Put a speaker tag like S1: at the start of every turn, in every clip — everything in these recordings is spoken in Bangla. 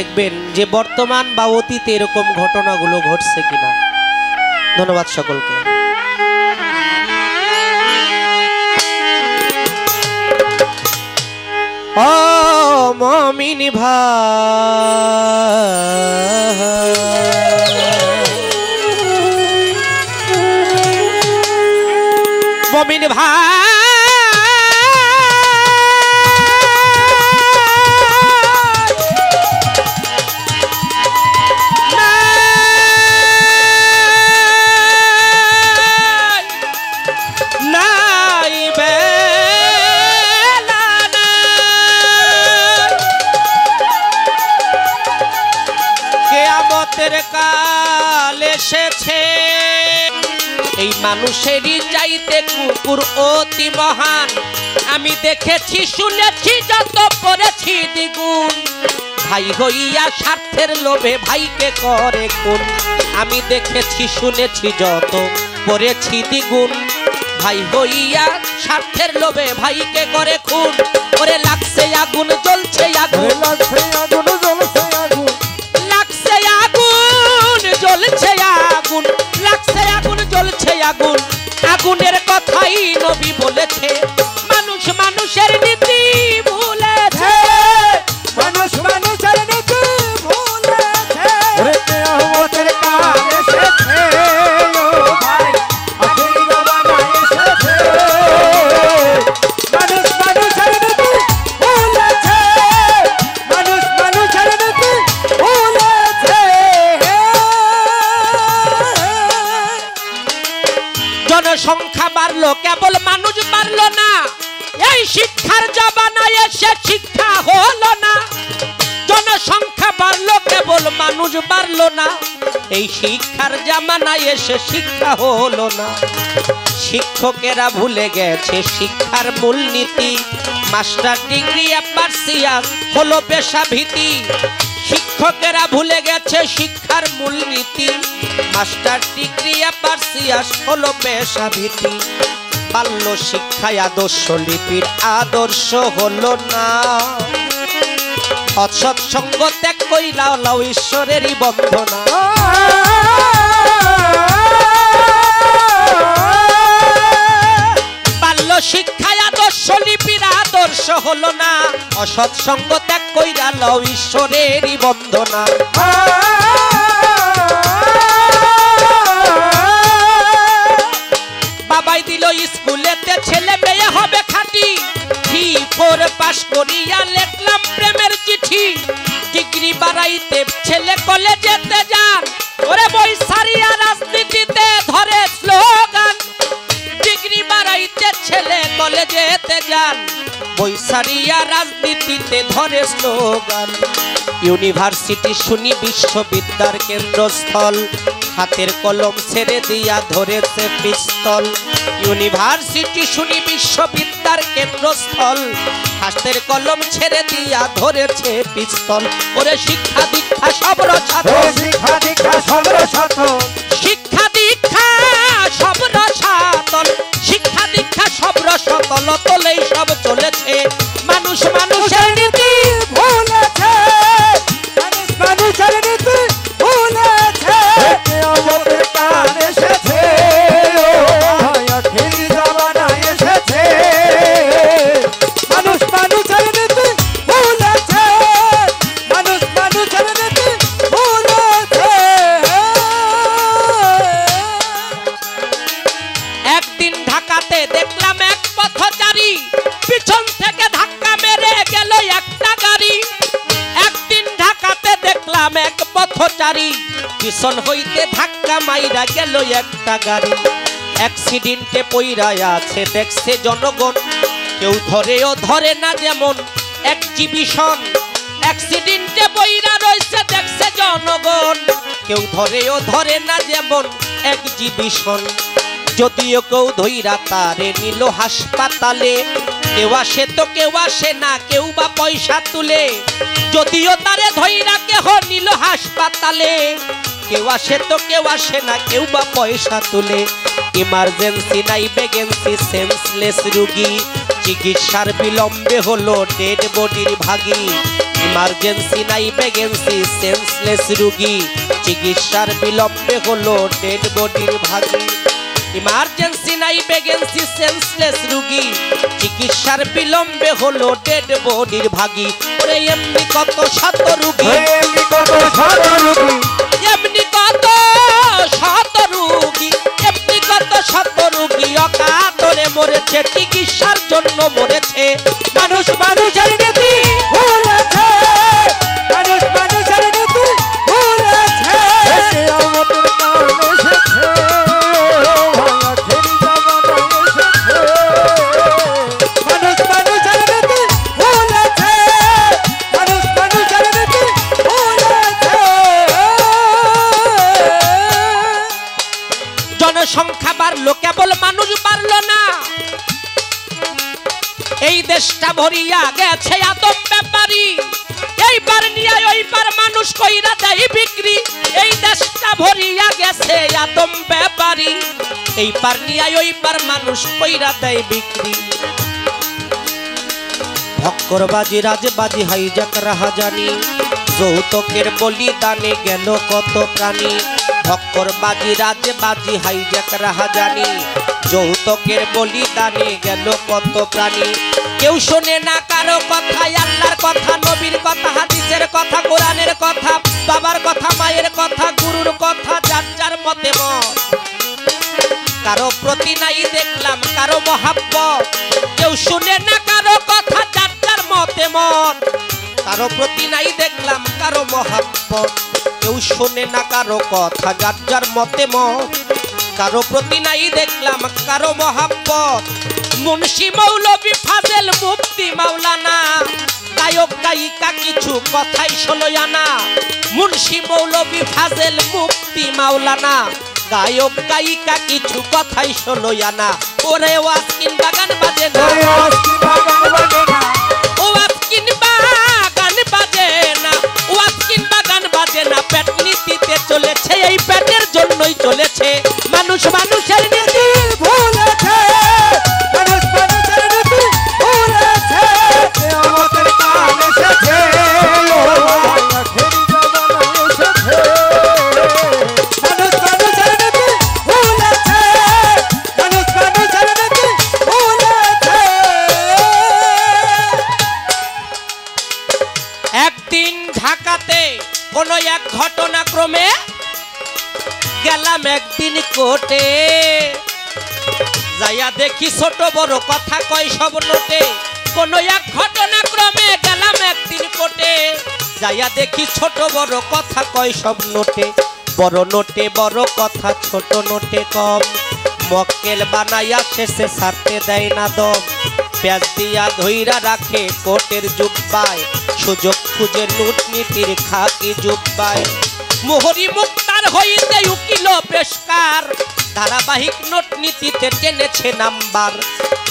S1: দেখবেন যে বর্তমান বা অতীতে এরকম ঘটনাগুলো ঘটছে কিনা। ধন্যবাদ সকলকে। ও মমিন ভাই, মমিন ভাই, কাল এসেছে, এই মানুষেরই চাইতে কুকুর অতি মহান। আমি দেখেছি শুনেছি যত পড়েছি দ্বিগুণ, ভাই হইয়া স্বার্থের লোভে ভাইকে করে খুন। আমি দেখেছি শুনেছি যত পড়েছি দ্বিগুণ, ভাই হইয়া স্বার্থের লোভে ভাইকে করে খুন। ওরে লাগছে আগুন জ্বলছে আগুন, লাগছে আগুন জ্বলছে আগুন, লাগছে আগুন জ্বলছে আগুন, লাগছে আগুন জ্বলছে আগুন। আগুনের কথাই নবী বলেছে, মানুষ মানুষের নীতি ভুলেছে, মানুষ মানুষের নীতি ভুলেছে। ওরে কিয়ামতের কাল এসেছে, ও ভাই আখির জামানা এসেছে, মানুষ মানুষের নীতি ভুলেছে, মানুষ মানুষের নীতি ভুলেছে। জনসংখ্যা বাড়লো কেবল মানুষ বাড়লো না, এই শিক্ষার জামানায় এসে শিক্ষা হলো না। জনসংখ্যা বাড়লো কেবল মানুষ বাড়লো না, এই শিক্ষার জামানায় এসে শিক্ষা হলো না। শিক্ষকেরা ভুলে গেছে শিক্ষার মূলনীতি, মাস্টার ডিগ্রি পার্সিয়াস হলো পেশাভীতি। শিক্ষকেরা ভুলে গেছে শিক্ষার মূলনীতি, মাস্টার ডিগ্রি পার্সিয়াস হলো পেশাভীতি। বাল্য শিক্ষায় আদর্শ লিপির আদর্শ হলো না, অসৎসঙ্গ ত্যাগ কইরা লাও ঈশ্বরেরই বন্ধনা। বাল্য শিক্ষায় আদর্শ লিপির আদর্শ হলো না, অসৎসঙ্গ ত্যাগ কইরা লাও ঈশ্বরেরই বন্ধনা। বাবাই দিল স্কুলেতে ছেলে মেয়ে হবে খাঁটি, 3-4 পাস করিয়া লিখলাম প্রেমের চিঠি। ডিগ্রি বাড়াইতে ছেলে কলেজেতে যান, ওরে বই সারিয়া রাজনীতিতে ধরে স্লোগান। ডিগ্রি বাড়াইতে ছেলে কলেজেতে যান, বই সারিয়া রাজনীতিতে ধরে স্লোগান। ইউনিভার্সিটি শুনি বিশ্ববিদ্যার কেন্দ্রস্থল, হাতের কলম ছেড়ে দিয়া ধরেছে পিস্তল। ইউনিভার্সিটি শুনি বিশ্ববিদ্যার কেন্দ্রস্থল, হাতের কলম ছেড়ে দিয়া ধরেছে পিস্তল। ওরে শিক্ষা দীক্ষা সব রসাতল, শিক্ষা দীক্ষা সব রসাতল, শিক্ষা দীক্ষা সব রসাতল, শিক্ষা দীক্ষা সব রসাতল, তলেই সব চলেছে। মানুষ মানুষের নীতি ভুলেছে, মানুষ মানুষের নীতি ভুলেছে। কিয়ামতের কাল এসেছে, ও ভাই আখির জামানা এসেছে, মানুষ মানুষের নীতি ভুলেছে, মানুষ মানুষের নীতি ভুলেছে। একদিন ঢাকাতে দেখলাম এক পথচারী, পিছন থেকে ধাক্কা মেরে গেল একটা গাড়ি। একদিন ঢাকাতে দেখলাম এক পথচারী, পিছন হইতে ধাক্কা মাইরা গেল একটা গাড়ি। অ্যাক্সিডেন্টে পইরা আছে দেখছে জনগণ, কেউ ধরেও ধরে না যেমন এক্সিবিশন। অ্যাক্সিডেন্টে পইরা রইছে দেখছে জনগণ, কেউ ধরেও ধরে না যেমন এক্সিবিশন। যদিও কেউ ধইরা তারে নিল হাসপাতালে, কেউ আসে তো কেউ আসে না, কেউ বা পয়সা তুলে। যদিও তারে ধইরা কেহ নিল হাসপাতালে, কেউ আসে তো কেউ আসে না, কেউ বা পয়সা তুলে। ইমার্জেন্সি নাই ভ্যাকেন্সি, সেন্সলেস রোগী, চিকিৎসার বিলম্বে হলো ডেড বডির ভাগী। ইমার্জেন্সি নাই ভ্যাকেন্সি সেন্সলেস রোগী চিকিৎসার বিলম্বে হলো ডেড বডির ভাগী ইমার্জেন্সি নাই ভ্যাকেন্সি সেন্সলেস রোগী চিকিৎসার বিলম্বে হলো ডেড বডির ভাগী ওরে এমনি কত শত রোগী
S2: এমনি কত শত রোগী
S1: এমনি কত শত রোগী এমনি কত শত রোগী অকাতরে মরেছে চিকিৎসার জন্য মরেছে
S2: মানুষ মানুষের নীতি ভুলেছে মানুষ মানুষের নীতি ভুলেছে আমাদের কারণে এসেছে আখেরি জামানা এসেছে মানুষ মানুষের নীতি ভুলেছে মানুষ মানুষের নীতি ভুলেছে
S1: জনসংখ্যা বাড়লো কেবল মানুষ বাড়লো না এই দেশটা ভরিয়া গেছে আদম ব্যাপারী এইবার নিয়ে ওইবার মানুষ কইরা দেয় বিক্রি এই দেশটা ভরিয়া গেছে আদম ব্যাপারী এইবার নিয়ে ওইবার মানুষ কইরা দেয় বিক্রি ভক্করবাজি রাজবাজি হাইজাক রাহাজানি যৌতুকের বলিদানে গেল কত প্রাণী ভক্করবাজি রাজবাজি হাইজাক রাহাজানি যৌতুকের বলিদানে গেল কত প্রাণী কেউ শোনে না কারো কথা আল্লাহর কথা নবীর কথা হাদিসের কথা কোরআনের কথা বাবার কথা মায়ের কথা গুরুর কথা যার যার মতে মত কারো প্রতি নাই দেখলাম কারো মহাব্বত কেউ শুনে না কারো কথা যার যার মতে মত কারো প্রতি নাই দেখলাম কারো মহাব্বত কেউ শোনে না কারো কথা যার যার মতে মত কারো প্রতি নাই দেখলাম কারো মহাব্বত মুন্সি মৌলভী ফাজেল মুফতি মাওলানা গায়ক গায়িকা কিছু কথাই শোনো না মুন্সি মৌলভী ফাজেল মুফতি মাওলানা গায়ক গায়িকা কিছু কথাই শোনো না ওরে ওয়াসকিন বাগান বাজে না ওয়াসকিন বাগান বাজে না ওয়াসকিন বাগান বাজে না পেট নীতিতে চলেছে এই পেটের জন্যই চলেছে মানুষ মানুষের নীতি
S2: ভুলেছে মানুষ মানুষের নীতি ভুলেছে আমাদের কারণে এসেছে আখেরি জামানা এসেছে মানুষ মানুষের নীতি ভুলেছে মানুষ মানুষের নীতি ভুলেছে
S1: একদিন ঢাকাতে কোনো এক ঘটনাক্রমে গেলাম একদিন কোর্টে যাইয়া দেখি ছোট বড় কথা কয় সব নোটে কোনো এক ঘটনাক্রমে গেলাম একদিন কোর্টে যাইয়া দেখি ছোট বড় কথা কয় সব নোটে বড় কথা ছোট নোটে কম মক্কেল বানাইয়া শেষে ছাড়তে দেয় না দম পেঁয়াজ দিয়া ধইরা রাখে কোর্টের জুব্বায় সুযোগ খুঁজে লুটনীতির খাকি জুব্বায় মোহরি মুক্তার হইতে উকিল পেশকার ধারাবাহিক নোট নীতিতে টেনেছে নাম্বার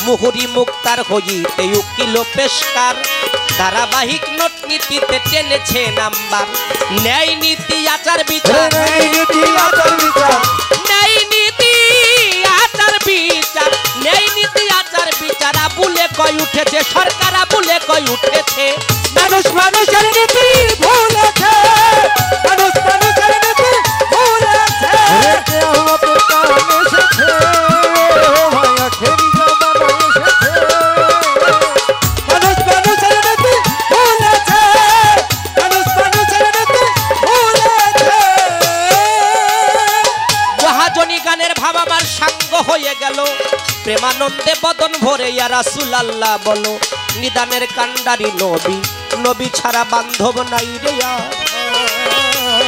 S1: মোহরি মুক্তার হইতে উকিল পেশকার ধারাবাহিক নোট নীতিতে টেনেছে নাম্বার ন্যায় নীতি আচার বিচার
S2: ন্যায় নীতি আচার বিচার
S1: ন্যায় নীতি আচার বিচার ন্যায় নীতি আচার বিচার আবুলে কয় উঠেছে সরকার আবুলে কয় উঠেছে
S2: মানুষ মানুষের নীতি ভুলেছে মানুষ মানুষের নীতি ভুলেছে আমাদের কারণে এসেছে আখেরি জামানা এসেছে মানুষ মানুষের নীতি ভুলেছে মানুষ মানুষের নীতি ভুলেছে
S1: মহাজনী গানের ভাব আমার সাঙ্গ হয়ে গেল প্রেমানন্দে বদন ভরে ইয়া রাসূলুল্লাহ বলো নিদানের কান্ডারি নবী নবী ছাড়া বান্ধব নাই রে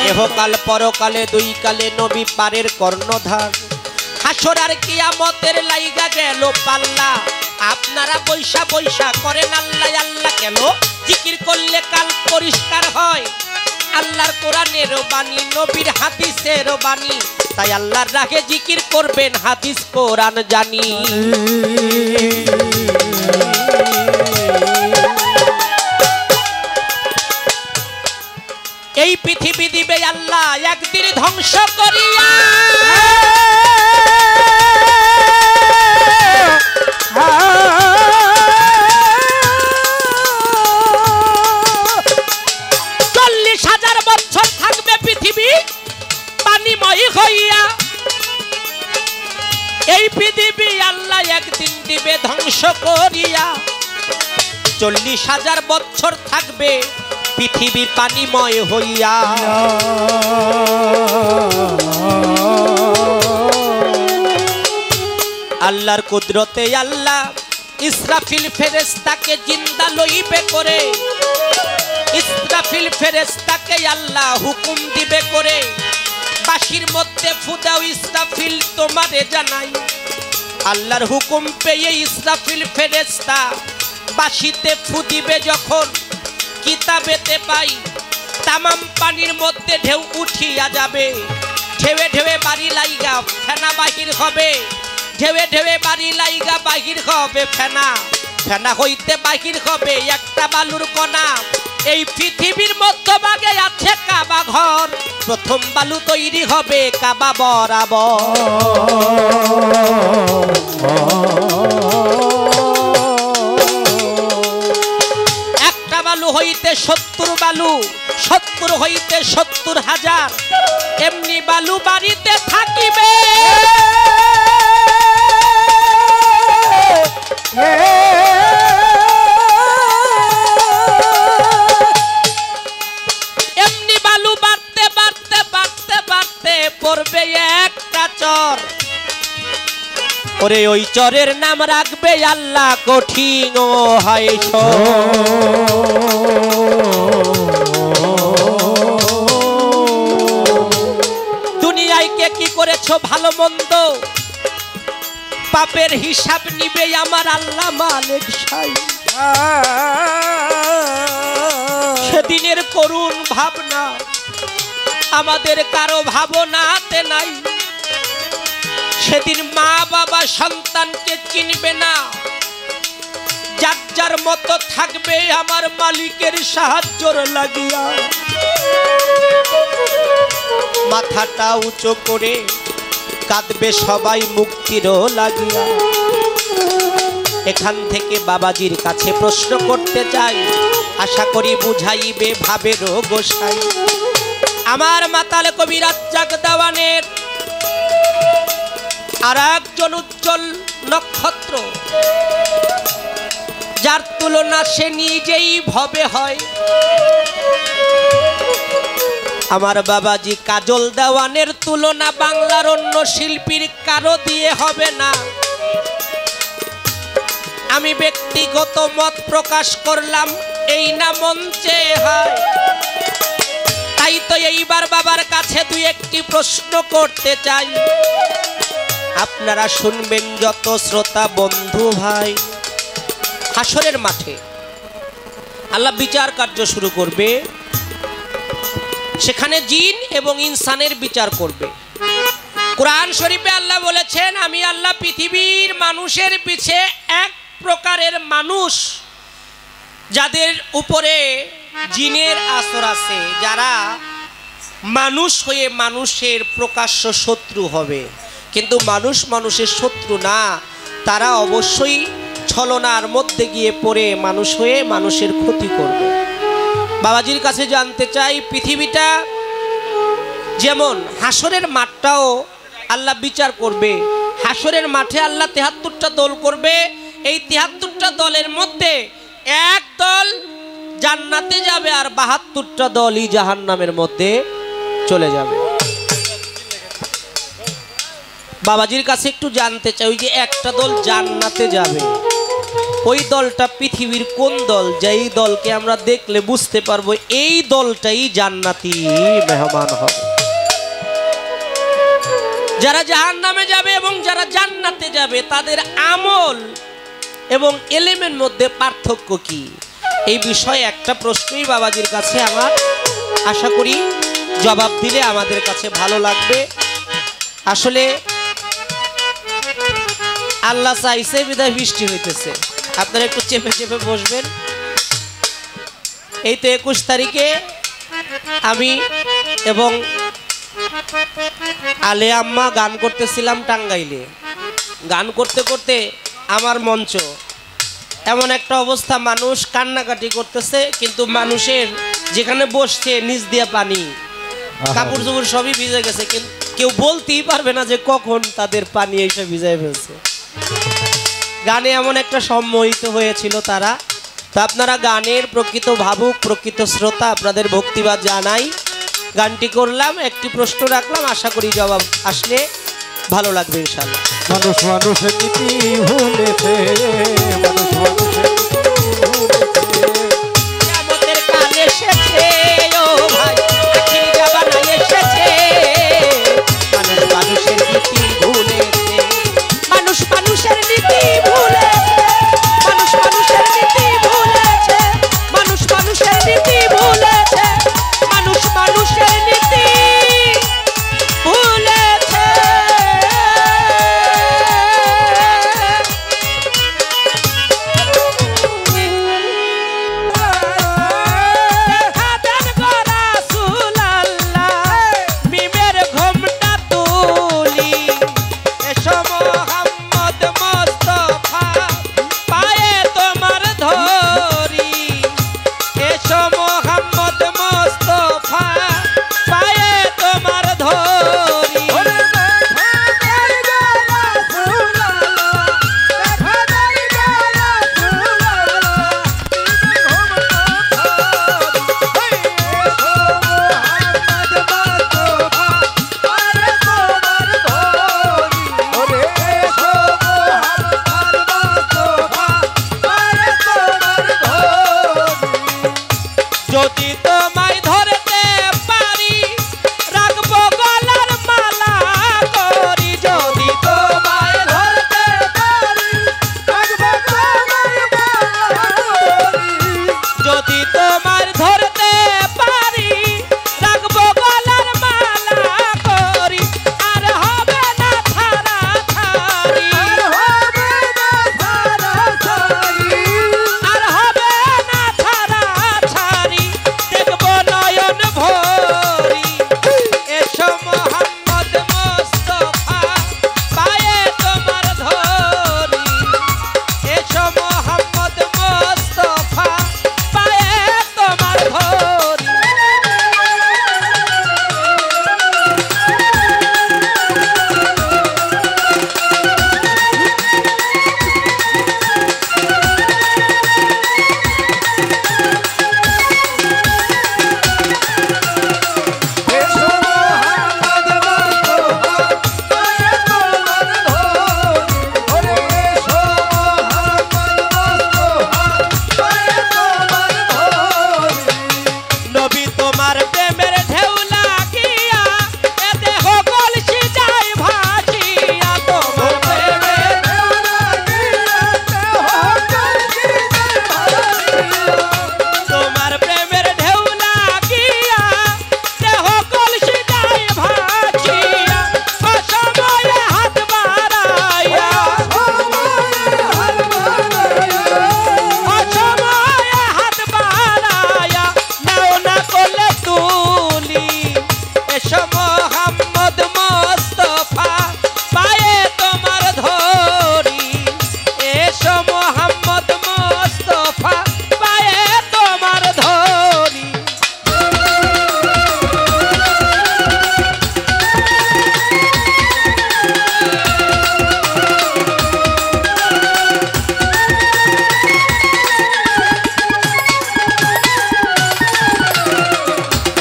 S1: এহকাল পরকালে দুই কালে নবী পারের কর্ণধার হাসর আর কিয়ামতের লাইগা গেল পাল্লা আপনারা বৈশা বৈশা করেন আল্লাহ আল্লাহ কেন জিকির করলে কাল পরিষ্কার হয় আল্লাহর কোরআনের বাণী নবীর হাদিসের বাণী তাই আল্লাহর রাহে জিকির করবেন হাদিস কোরআন জানি এই পৃথিবী দিবে আল্লাহ একদিন ধ্বংস করিয়া করিয়া 40,000 বছর থাকবে পৃথিবী পানিময় হইয়া। আল্লাহর কুদরতে আল্লাহ ইসরাফিল ফেরেশতাকে জিন্দা লইবে করে, ইসরাফিল ফেরেশতাকে আল্লাহ হুকুম দিবে করে, বাঁশির মধ্যে ফু দাও ইসরাফিল তোমারে জানাই। আল্লাহর হুকুম পেয়ে ইসরাফিল ফেরেশতা বাঁশিতে ফু দিবে যখন, কিতাবেতে পাই তামাম পানির মধ্যে ঢেউ উঠিয়া যাবে, ঢেউে ঢেউে বাড়ি লাইগা ফেনা বাহির হবে, ঢেউে ঢেউে বাড়ি লাইগা বাহির হবে ফেনা, ফেনা হইতে বাহির হবে একটা বালুর কণা। এই পৃথিবীর মধ্যভাগে আছে কাবা ঘর, প্রথম বালু তৈরি হবে কাবা বরাবর। একটা বালু হইতে 70 বালু, 70 হইতে 70,000 এমনি বালু বাড়িতে থাকিবে। এমনি বালু বাড়তে বাড়তে বাড়তে বাড়তে পড়বে একটা চর, ওরে ওই চরের নাম রাখবে আল্লাহ কঠিন হয়। দুনিয়ায় কে কি করেছো ভালো মন্দ, পাপের হিসাব নিবে আমার আল্লাহ মালিক সাই। সেদিনের করুণ ভাবনা আমাদের কারো ভাবনাতে নাই। সেদিন মা বাবা সন্তানকে চিনবে না, যার যার মতো থাকবে আমার মালিকের সাহায্যর লাগিয়া। মাথাটা উঁচু করে কাঁদবে সবাই মুক্তির লাগিয়া। এখান থেকে বাবাজির কাছে প্রশ্ন করতে চাই, আশা করি বুঝাইবে ভাবের গোসাই। আমার মাতাল কবি রাজ্জাক দেওয়ানের আর একজন উজ্জ্বল নক্ষত্র, যার তুলনা সে নিজেই ভবে হয়। আমার বাবাজি কাজল দেওয়ানের তুলনা বাংলার অন্য শিল্পীর কারো দিয়ে হবে না। আমি ব্যক্তিগত মত প্রকাশ করলাম, এই না মঞ্চে হয়। তাই তো এইবার বাবার কাছে দুই একটি প্রশ্ন করতে চাই, আপনারা শুনবেন যত শ্রোতা বন্ধু ভাই। হাসরের মাঠে আল্লাহ বিচার কার্য শুরু করবে, সেখানে জিন এবং ইনসানের বিচার করবে। কোরআন শরীফে আল্লাহ বলেছেন, আমি আল্লাহ পৃথিবীর মানুষের পিছে এক প্রকারের মানুষ যাদের উপরে জিনের আসর আছে, যারা মানুষ হয়ে মানুষের প্রকাশ্য শত্রু হবে, কিন্তু মানুষ মানুষের শত্রু না, তারা অবশ্যই ছলনার মধ্যে গিয়ে পড়ে মানুষ হয়ে মানুষের ক্ষতি করবে। বাবাজির কাছে জানতে চাই, পৃথিবীটা যেমন হাসরের মাঠটাও আল্লাহ বিচার করবে। হাসরের মাঠে আল্লাহ ৭৩টা দল করবে। এই ৭৩টা দলের মধ্যে এক দল জান্নাতে যাবে আর ৭২টা দলই জাহান্নামের মধ্যে চলে যাবে। বাবাজির কাছে একটু জানতে চাই, ওই যে একটা দল জান্নাতে যাবে, ওই দলটা পৃথিবীর কোন দল, যেই দলকে আমরা দেখলে বুঝতে পারবো এই দলটাই জান্নাতি মেহমান হবে। যারা জাহান্নামে যাবে এবং যারা জান্নাতে যাবে, তাদের আমল এবং এলেমের মধ্যে পার্থক্য কি, এই বিষয়ে একটা প্রশ্নই বাবাজির কাছে আমার, আশা করি জবাব দিলে আমাদের কাছে ভালো লাগবে। আসলে আল্লাহ চাইছে বিধায় বৃষ্টি হইতেছে, আপনারা একটু চেপে চেপে বসবেন। এই তো 21 তারিখে আমি এবং আলে আম্মা গান করতেছিলাম টাঙ্গাইলে। গান করতে করতে আমার মঞ্চ এমন একটা অবস্থা, মানুষ কান্নাকাটি করতেছে, কিন্তু মানুষের যেখানে বসছে নিচ দিয়ে পানি, কাপড় চোপড় সবই ভিজে গেছে, কিন্তু কেউ বলতেই পারবে না যে কখন তাদের পানি এসে ভিজায় ফেলছে। গানে এমন একটা সম্মোহিত হয়েছিল তারা। তো আপনারা গানের প্রকৃত ভাবুক, প্রকৃত শ্রোতা, আপনাদের ভক্তিবাদ জানাই। গানটি করলাম, একটি প্রশ্ন রাখলাম, আশা করি জবাব আসলে ভালো লাগবে ইনশাআল্লাহ।
S2: মানুষ মানুষের নীতি ভুলেছে, মানুষ মানুষের নীতি ভুলেছে।
S1: কিয়ামতের কাল এসেছে ও ভাই, আখির জামানা এসেছে। মানুষ মানুষের নীতি ভুলেছে, মানুষ মানুষের নীতি ভুলেছে, মানুষ মানুষের নীতি ভুলেছে, মানুষ মানুষের নীতি ভুলেছে, মানুষ মানুষের নীতি ভুলেছে। দেখা দেন গো রাসূলুল্লাহ, মিমের ঘোমটা তুলি। এসো মোহাম্মদ মুস্তাফা, পায়ে তোমার ধরি। এসো মোহাম্মদ মুস্তাফা, পায়ে তোমার ধরি। যদি তোমায় ধরতে পারি, রাখবো গলার মালা করি। যদি তোমায় ধরতে পারি, রাখবো গলার মালা করি। যদি তোমায় ধরতে পারি, রাখবো গলার মালা করি। আর হবে না ছাড়াছাড়ি, আর হবে না ছাড়াছাড়ি, আর হবে না ছাড়াছাড়ি। দেখবো নয়ন ভরি। এসো মোহাম্মদ মুস্তাফা, পায়ে তোমার ধরি। এসো মোহাম্মদ মুস্তাফা, পায়ে তোমার ধরি।
S2: এসো মোহাম্মদ মুস্তাফা, পায়ে তোমার ধরি। ওরে এসো মোহাম্মদ মুস্তাফা, পায়ে তোমার ধরি।
S1: নবী তোমার প্রেমের ঢেউ লাগিয়া, এ দেহ কলসি যায় ভাসিয়া। তোমার প্রেমের তোমার প্রেমের ঢেউ লাগিয়া, দেহ কলসি যায় ভাসিয়া। অসময়ে হাত বাড়াইয়া, অসময়ে হাত বাড়াইয়া, নাও না করলে তুলি। এসো মোহাম্মদ মুস্তাফা, পায়ে তোমার ধরি। এসো মোহাম্মদ মুস্তাফা, পায়ে তোমার ধরি।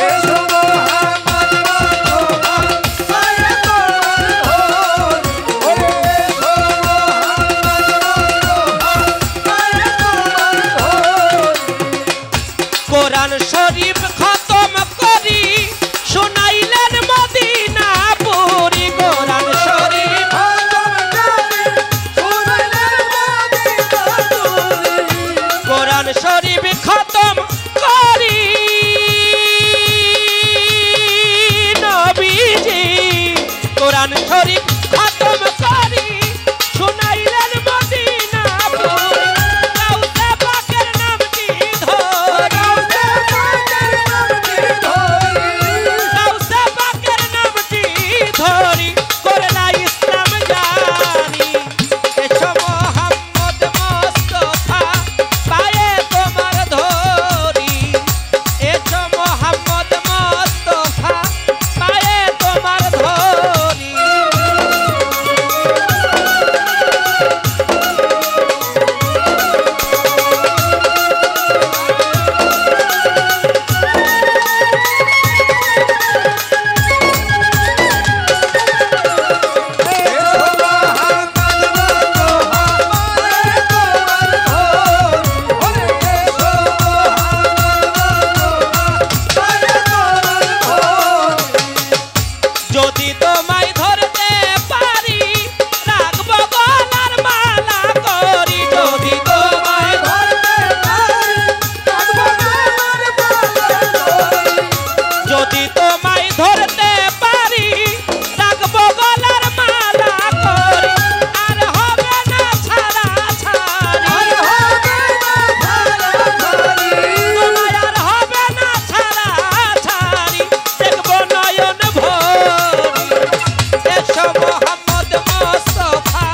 S2: এসো মোহাম্মদ
S1: তোমায় ধরতে পারি রাখবো গলার মালা করি আর হবে না ছাড়া ছাড়ি তোমায় আর হবে না ছাড়া ছাড়ি দেখবো নয়ন ভরি এসো মোহাম্মদ মোস্তফা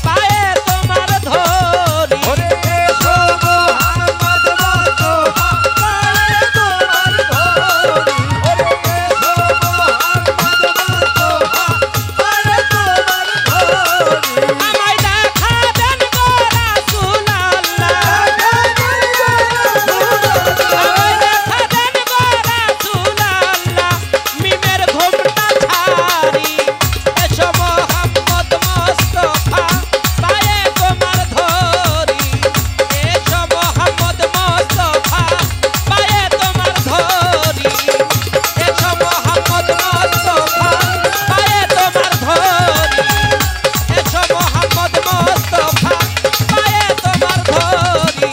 S1: পায়ে তোমার ধরি
S2: ওরে এসো মোহাম্মদ মোস্তফা পায়ে তোমার ধরি ওরে এসো মোহাম্মদ মোস্তফা পায়ে তোমার ধরি
S1: আমায় দেখা দেন গো রাসূলুল্লাহ আমায় দেখা দেন গো রাসূলুল্লাহ মিমের ঘুমটা ছাড়ি এসো মোহাম্মদ মোস্তফা পায়ে তোমার ধরি এসো মোহাম্মদ মোস্তফা পায়ে তোমার ধরি এসো মোহাম্মদ মোস্তফা পায়ে তোমার ধরি এসো মোহাম্মদ মোস্তফা পায়ে তোমার ধরি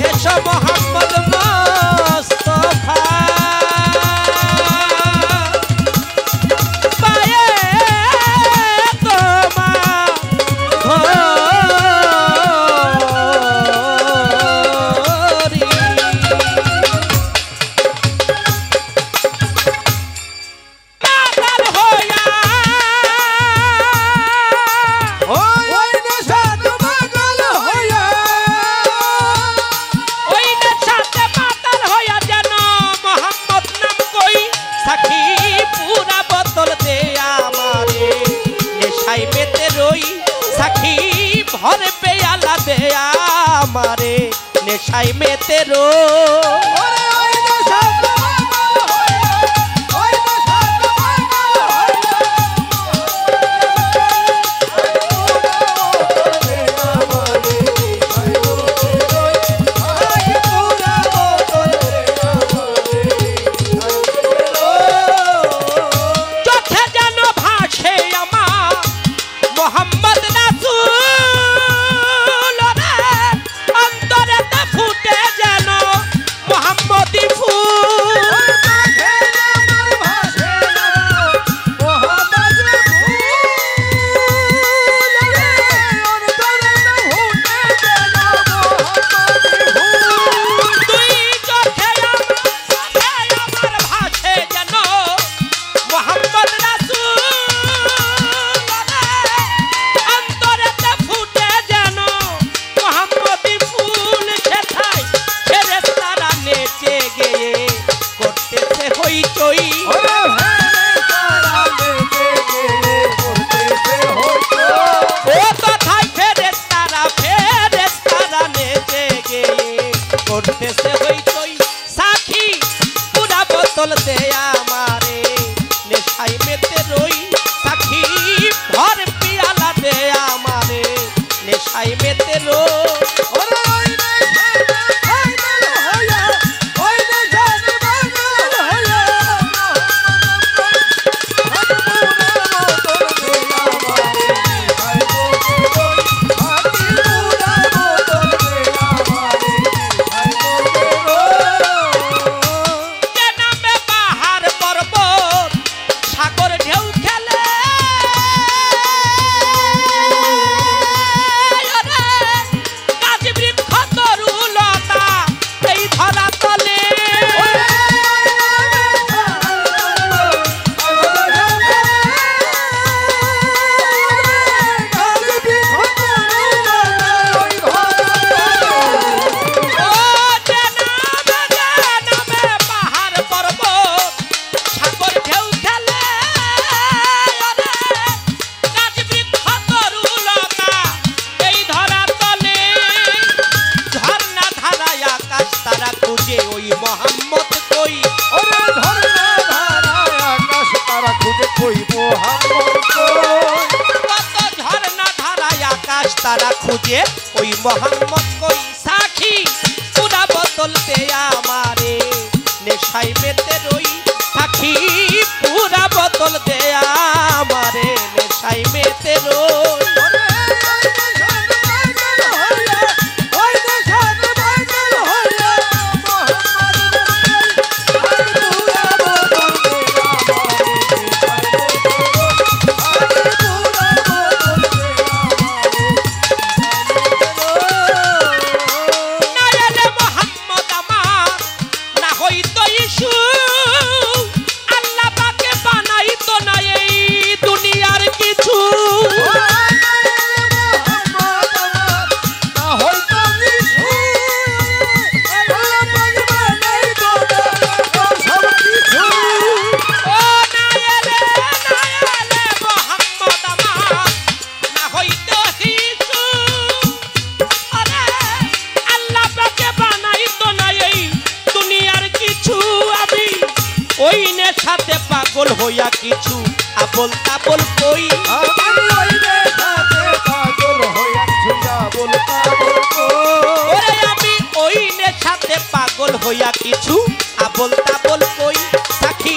S1: এসো মোহাম্মদ মোস্তফা পায়ে তোমার ধরি মাতাল হইয়া
S2: ওই নেশাত পাগল হইয়া
S1: ওই নেশাতে মাতাল হইয়া যেন মোহাম্মদ নাম কই সাক্ষী পুরা বোতল দে আমারে নেশাই মেতে রই সাক্ষী ভরে পেয়ালা দে আমারে নেশাই মেতে রই
S2: ওরে ওই নেশাত পাগল হইয়া ওই নেশাত পাগল হইয়া
S1: চোখে যেন ভাসে আমার মোহাম্মদ রাসূল রে অন্তরেতে ফুটে যেন মোহাম্মদী ফুল তুই চোখে আমার ভাসে যেন মোহাম্মদ রাসূল রে অন্তরেতে ফুটে যেন মোহাম্মদী ফুল সেথায় ফেরেশতারা নেচে গেয়ে করতেছে হইচই ও কথায় ফেরেশতারা নেচে গেয়ে করতেছে হইচই সাক্ষী পুরা বোতল দে আমারে নেশাই মেতে রই সাক্ষী ভর পিয়ালা দে আমারে নেশাই মেতে রই যে নামে পাহাড় পর্বত সাগর ঢেউ খেলে গাছ বৃক্ষ তরুলতা এই ধরা তলে ও যে নামে পাহাড় পর্বত সাগর ঢেউ খেলে গাছ বৃক্ষ তরুলতা এই ধরা তলে ঝর্ণা ধারায় আকাশ তারা খুঁজে ওই মোহাম্মদ কই কত ঝর্ণা ধারায় আকাশ তারা খুঁজে ওই মোহাম্মদ কই সাক্ষী পুরা বোতল দে আমারে নেশাই মেতে রই সাক্ষী পুরা বোতল দে আমারে নেশাই মেতে রই
S2: ওই
S1: নেশাতে পাগল হইয়া কিছু আবল তাবল কই।
S2: আমি ওই নেশাতে পাগল হইয়া কিছু আবল তাবল কই।
S1: ওরে আমি ওই নেশাতে পাগল হইয়া কিছু আবল তাবল কই। সাক্ষী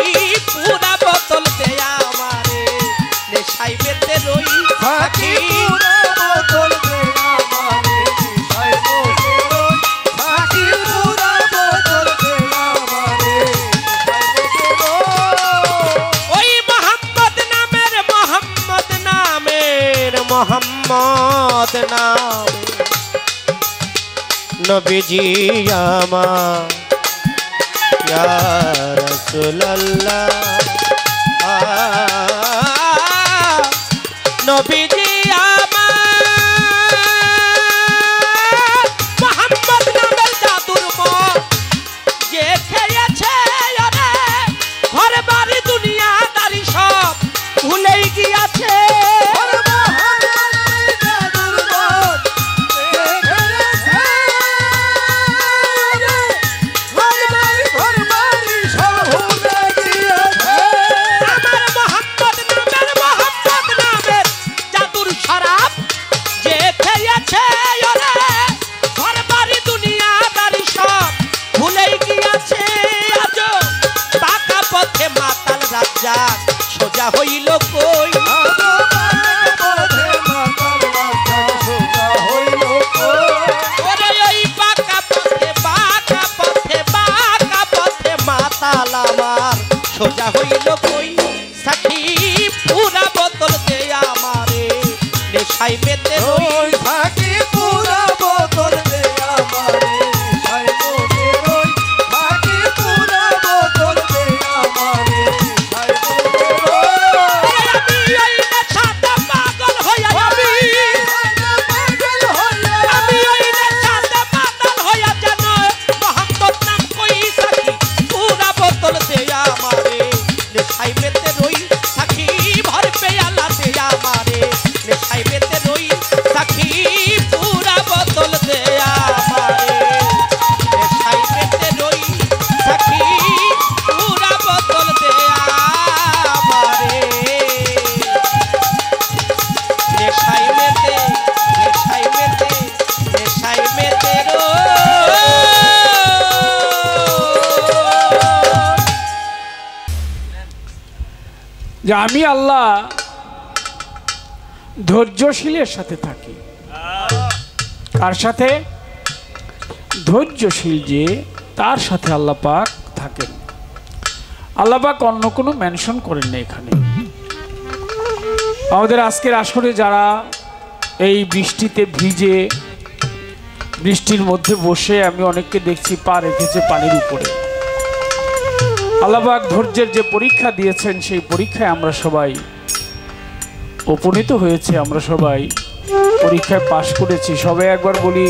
S1: পুরা বোতল দে আমারে নেশাই মেতে রই।
S2: সাক্ষী পুরা বোতল দে আমারে নেশায় মেতে রই। সাক্ষী পুরা বোতল দে আমারে নেশায় মেতে রই।
S1: ওই মোহাম্মদ নামের নবীজি আমার ইয়া রাসূলুল্লাহ নবীজি আমার মোহাম্মদ নামের জাদুর মত যে খেয়েছে ওরে ঘর বাড়ি দুনিয়াদারি সব ভুলেই গিয়েছে। সোজা হইল কই ওরে ওই বাঁকা পথে মাতাল আমার সোজা হইল কই। সাক্ষী পুরা বোতল দে আমারে নেশাই মেতে রই।
S2: সাক্ষী পুরা বোতল দে আমারে নেশায় মেতে রই। সাক্ষী পুরা বোতল দে আমারে নেশায় মেতে রই।
S1: আমি ওই নেশাতে পাগল হইয়া আমি ওই নেশাতে পাগল হইয়া যেন মোহাম্মদ নাম কই। সাক্ষী পুরা বোতল দে আমারে নেশাই মেতে রই। সাক্ষী ভর পেয়ালা দে আমারে নেশাই মেতে রই। সাক্ষী পুরা বোতল দে আমারে নেশাই মেতে রই। সাক্ষী পুরা বোতল দে আমারে নেশাই মেতে রই।
S3: যে আমি আল্লাহ ধৈর্যশীলের সাথে থাকি। কার সাথে? ধৈর্যশীল যে তার সাথে আল্লাহ পাক থাকেন। আল্লাহ পাক অন্য কোনো মেনশন করেন না এখানে। আমাদের আজকের আসরে যারা এই বৃষ্টিতে ভিজে বৃষ্টির মধ্যে বসে আমি অনেককে দেখছি পা রেখেছে পানির উপরে। আল্লাহ পাক ধৈর্যের যে পরীক্ষা দিয়েছেন সেই পরীক্ষায় আমরা সবাই উপনীত হয়েছে, আমরা সবাই পরীক্ষায় পাশ করেছি। সবাই একবার বলি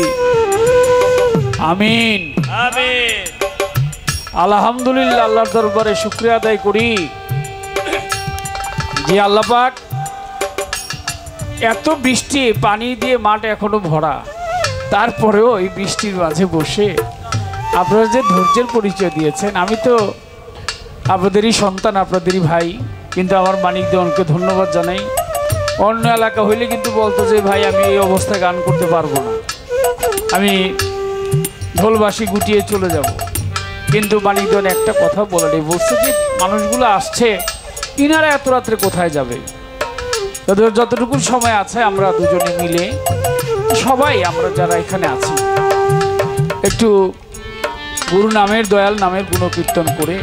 S3: আমিন আমিন। আলহামদুলিল্লাহ, আল্লাহর দরবারে শুকরিয়া আদায় করি যে আল্লাহ পাক এত বৃষ্টি পানি দিয়ে মাঠ এখনো ভরা, তারপরেও এই বৃষ্টির মাঝে বসে আপনারা যে ধৈর্যের পরিচয় দিয়েছেন। আমি তো আপনাদেরই সন্তান, আপনাদেরই ভাই, কিন্তু আমার মানিক দেওয়ানকে ধন্যবাদ জানাই। অন্য এলাকা হইলে কিন্তু বলতো যে ভাই আমি এই অবস্থায় গান করতে পারবো না, আমি ঢোলবাসি গুটিয়ে চলে যাব। কিন্তু মানিক দেওয়ান একটা কথা বলে বলছে যে মানুষগুলো আসছে, ইনারা এত রাত্রে কোথায় যাবে? যতটুকু সময় আছে আমরা দুজনে মিলে সবাই আমরা যারা এখানে আছি একটু গুরু নামের দয়াল নামের গুণকীর্তন করে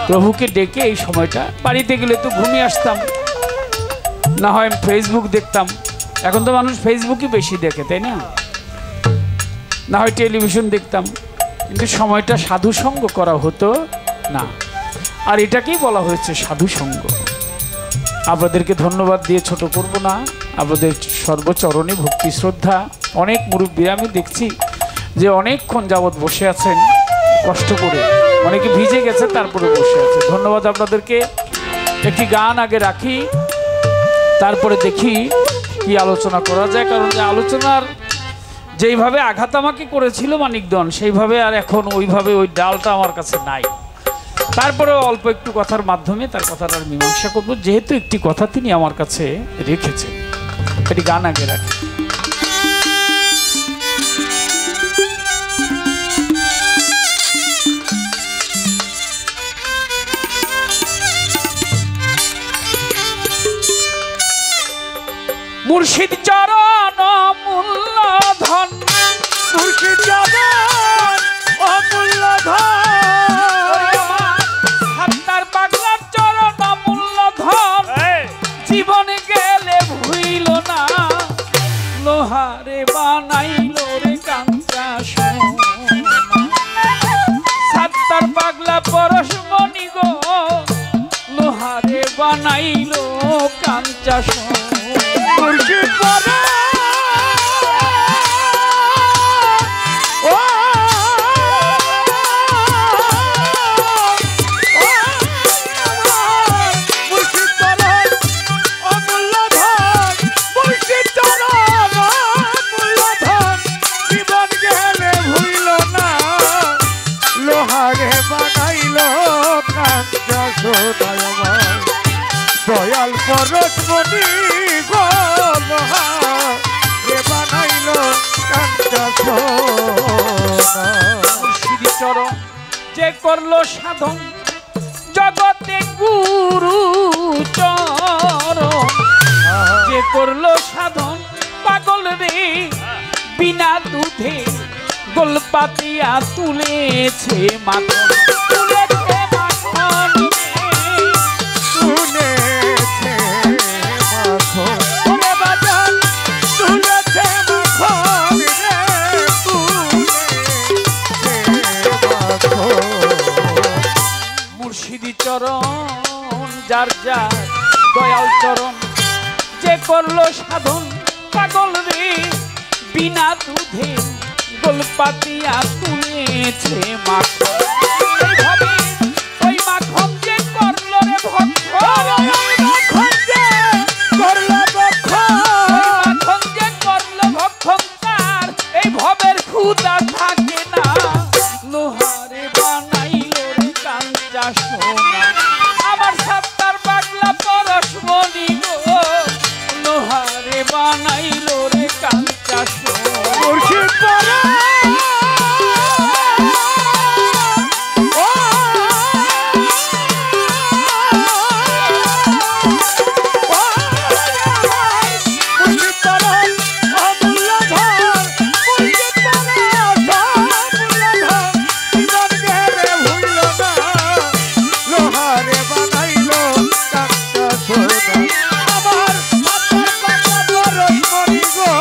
S3: প্রভুকে ডেকে এই সময়টা, বাড়িতে গেলে তো ঘুমিয়ে আসতাম, না হয় ফেসবুক দেখতাম। এখন তো মানুষ ফেসবুকই বেশি দেখে, তাই না? না হয় টেলিভিশন দেখতাম, কিন্তু সময়টা সাধু সঙ্গ করা হতো না। আর এটাকেই বলা হয়েছে সাধু সঙ্গ। আপনাদেরকে ধন্যবাদ দিয়ে ছোট করব না, আপনাদের সর্বচরণে ভক্তি শ্রদ্ধা। অনেক মুরব্বী আমি দেখছি যে অনেকক্ষণ যাবৎ বসে আছেন কষ্ট করে, অনেকে ভিজে গেছে তারপরে বসে আছে। ধন্যবাদ আপনাদেরকে। একটি গান আগে রাখি, তারপরে দেখি কি আলোচনা করা যায়। কারণ যে আলোচনার যেইভাবে আঘাত আমাকে করেছিল মানিকদন, সেইভাবে আর এখন ওইভাবে ওই ডালটা আমার কাছে নাই। তারপরে অল্প একটু কথার মাধ্যমে তার কথাটার মীমাংসা করব, যেহেতু একটি কথা তিনি আমার কাছে রেখেছেন। একটি গান আগে রাখি। মুর্শিদ চরণ মূল্যধন,
S2: মুর্শিদ চরণ অমূল্যধন,
S3: হাত্তার পাগলার চরণ মূল্যধন, জীবনে গেলে ভুইল না, লোহারে বানাইল রে কাঞ্চা সোনা। হাত্তার পাগলা পরশমণি গো, লোহারে বানাইল কাঞ্চা সোনা।
S2: মুর্শিদ চরণ মুর্শিদ চরণ অমূল্যধন, মুর্শিদ চরণ অমূল্যধন, জীবন গেলে ভুইল না, লোহারে বানাইল কাঞ্চা সোনা। দয়াল পরশমণি গো, লোহারে বানাইল কাঞ্চা সোনা।
S3: মুর্শিদ চরণ যে করলো সাধন, জগতে গুরু চরণ যে করলো সাধন, পাগল রে বিনা দুধে গোলপাতিয়া তুলেছে মাখন, তুলেছে মাখন রে,
S2: তুলেছে মাখন, ওরে বাজান তুলেছে মাখন রে, তুলেছে মাখন।
S3: মুর্শিদ চরণ যার যার দয়াল চরণ যে করলো সাধন, পাগল রে বিনা দুধে গোলপাতিয়া তুলেছে মাখন। এইভাবে ওই মাখন যে করলো রে ভক্ত,
S2: মাখন যে করলো ভক্ষণ,
S3: মাখন যে করলো ভক্ষণ, তার এই ভবের ক্ষুধা থাকে না, লোহারে বানাইল রে কাঞ্চা সোনা। আমার সাত্তার পাগলা পরশমণি গো, লোহারে বানাইল রে কাঞ্চা সোনা।
S2: মুর্শিদ চরণ মুর্শিদ চরণ অমূল্যধন, মুর্শিদ চরণ অমূল্যধন, জীবন গেলে ভুইল না, লোহারে বানাইল কাঞ্চা সোনা। আমার হাতের পাগলা পরশমণি গো,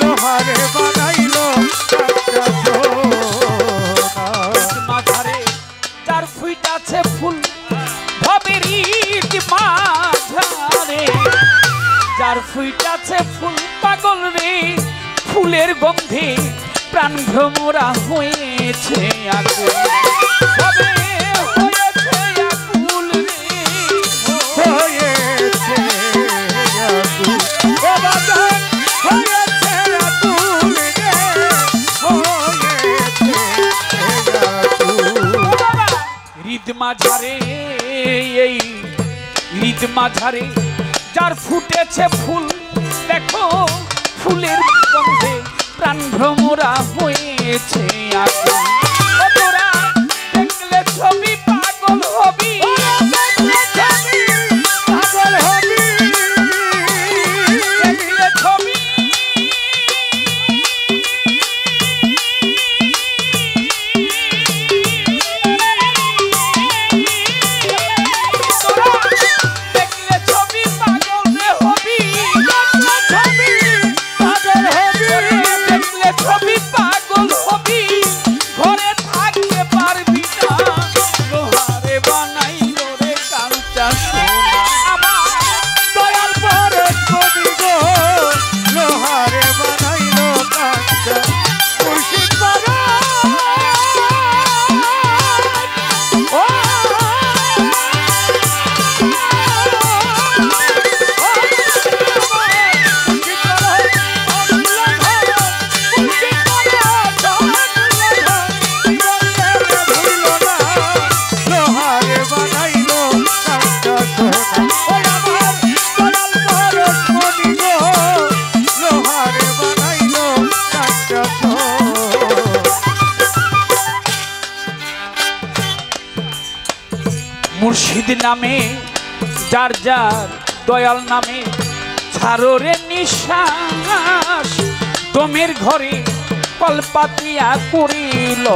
S2: লোহারে বানাইল কাঞ্চা সোনা।
S3: মাঝারে যার ফুইট আছে ফুল, ভবের ইট মাঝারে যার ফুইট আছে ফুল, পাগল রে ফুলের গন্ধে প্রাণ ভ্রমরা হয়েছে আকুল, ভবে হয়েছে আকুল রে,
S2: হয়েছে আকুল, ও বাজান হয়েছে আকুল রে, হয়েছে আকুল।
S3: হৃদ মাঝারে এই হৃদ মাঝারে যার ফুটেছে ফুল, দেখো ফুলের গন্ধে প্রাণ ভ্রমরা হয়েছে আকুল। ও তোরা দেখলে ছবি পাগল হবি,
S2: পাগল হবি,
S3: দেখলে ছবি তোরা দেখলে ছবি পাগল রে হবি,
S2: ছবি পাগল হবি,
S3: দেখলে ছবি পাগল হবি, নামে যার যার দয়াল নামে ছাড়ো রে নিঃশ্বাস তোমের ঘরে কলপাতিয়া করিল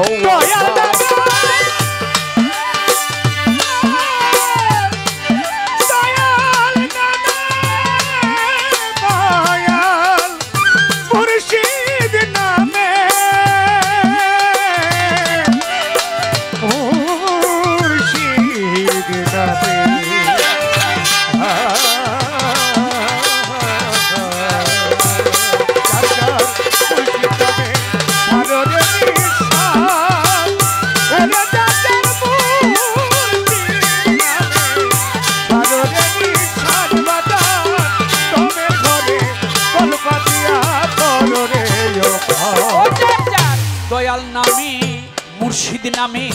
S3: দয়াল নামে মুর্শিদ নামে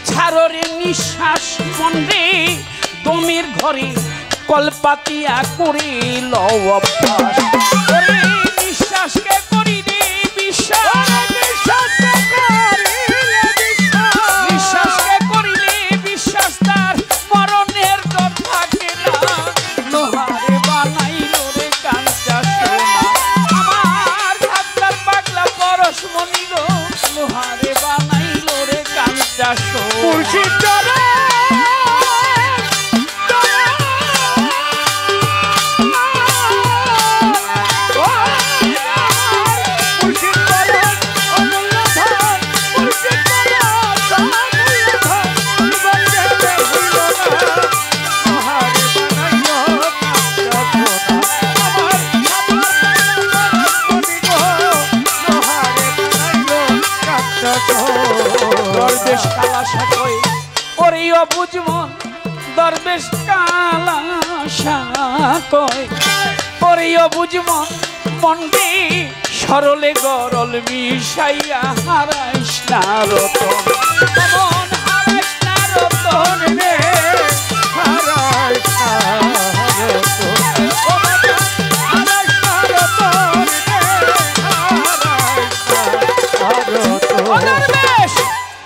S3: ছাড়ো রে নিঃশ্বাস মন্ডে তোমের ঘরে কলপাতিয়া করিল অভ্যাস নিঃশ্বাসকে করি রে বিশ্বাস নিঃশ্বাসকে করিলে বিশ্বাস তার মরণের ডর থাকে না লোহারে বানাইল রে কাঞ্চা সোনা আমার ছাত্রার পাগলা পরশ মনি গো লোহারে বানাইল রে কাঞ্চা সোনা দরবেশ কালাশা কই ওরে অবুঝমন দরবেশ কালাশা কই ওরে অবুঝমন মন্ডে সরলে গরল মিশাইয়া হারাইস না রতন মন হারাইস না রতন রে হারাইস না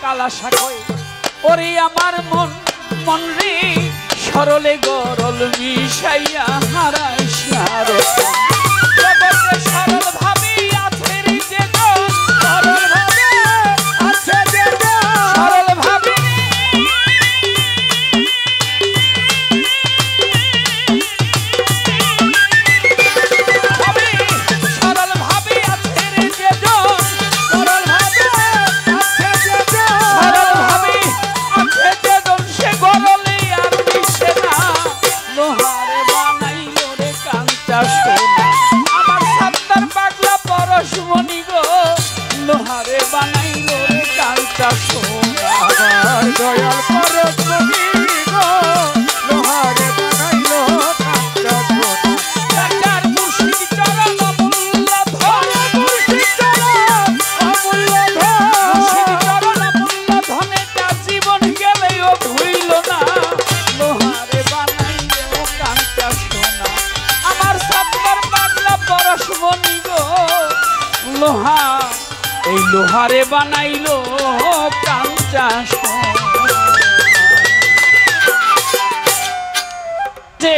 S3: কালাশা কই ওরে আমার মন মন রে সরলে গরল মিশাইয়া হারাইস না রতন সরল ভাবি আছে রে যে সরল ভাবে আছে যে সরল ভাবি সরল ভাবি আছে রে যে সরল ভাবে আছে যে সরল ভাবি আছে যে সে গরলে আর মিশে না লোহারে বানাইল রে কাঞ্চা সোনা আমার সাত্তার পাগলা পরশ মনি গো লোহারে বানাইল রে কাঞ্চা সোনা আমার দয়াল পরশ মনি গো লোহারে বানাইল কাঞ্চা সোনা তার মুর্শিদ চরণ অমূল্য ধন মুর্শিদ চরণ অমূল্য ধন মুর্শিদ চরণ অমূল্য ধনে তার জীবন গেলেও ভুইল না লোহারে বানাইল কাঞ্চা সোনা আমার সাত্তার পাগলা পরশ মনি গো লোহা এই লোহারে বানাইল কাঞ্চা সোনা যে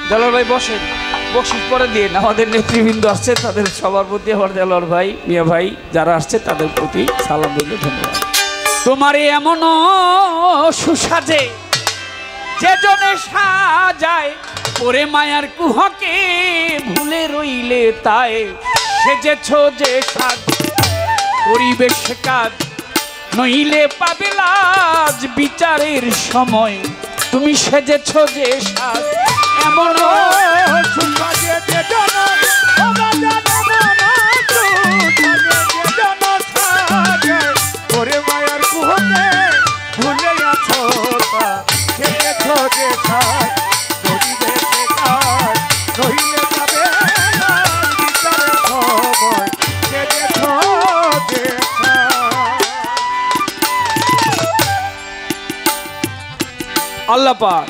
S3: দেলোয়ার ভাই বসেন বকশিস পরে দিয়ে আমাদের নেতৃবৃন্দ আসছে তাদের সবার প্রতি আমার দেলোয়ার ভাই মিয়া ভাই যারা আসছে তাদের প্রতি সালাম রইল ধন্যবাদ তোমার এমন সুসাজে যে জনে সাজায় ওরে মায়ার কুহকে ভুলে রইলে তাই সেজেছ যে সাজ পরিবেশ কাজ নইলে পাবে লাজ বিচারের সময় তুমি সেজেছ যে সাজ এমন সুসাজে যে জনে ওরে মায়ার কুহকে ভুলে আছো সেজেছ যে সাজ আল্লাহ পাক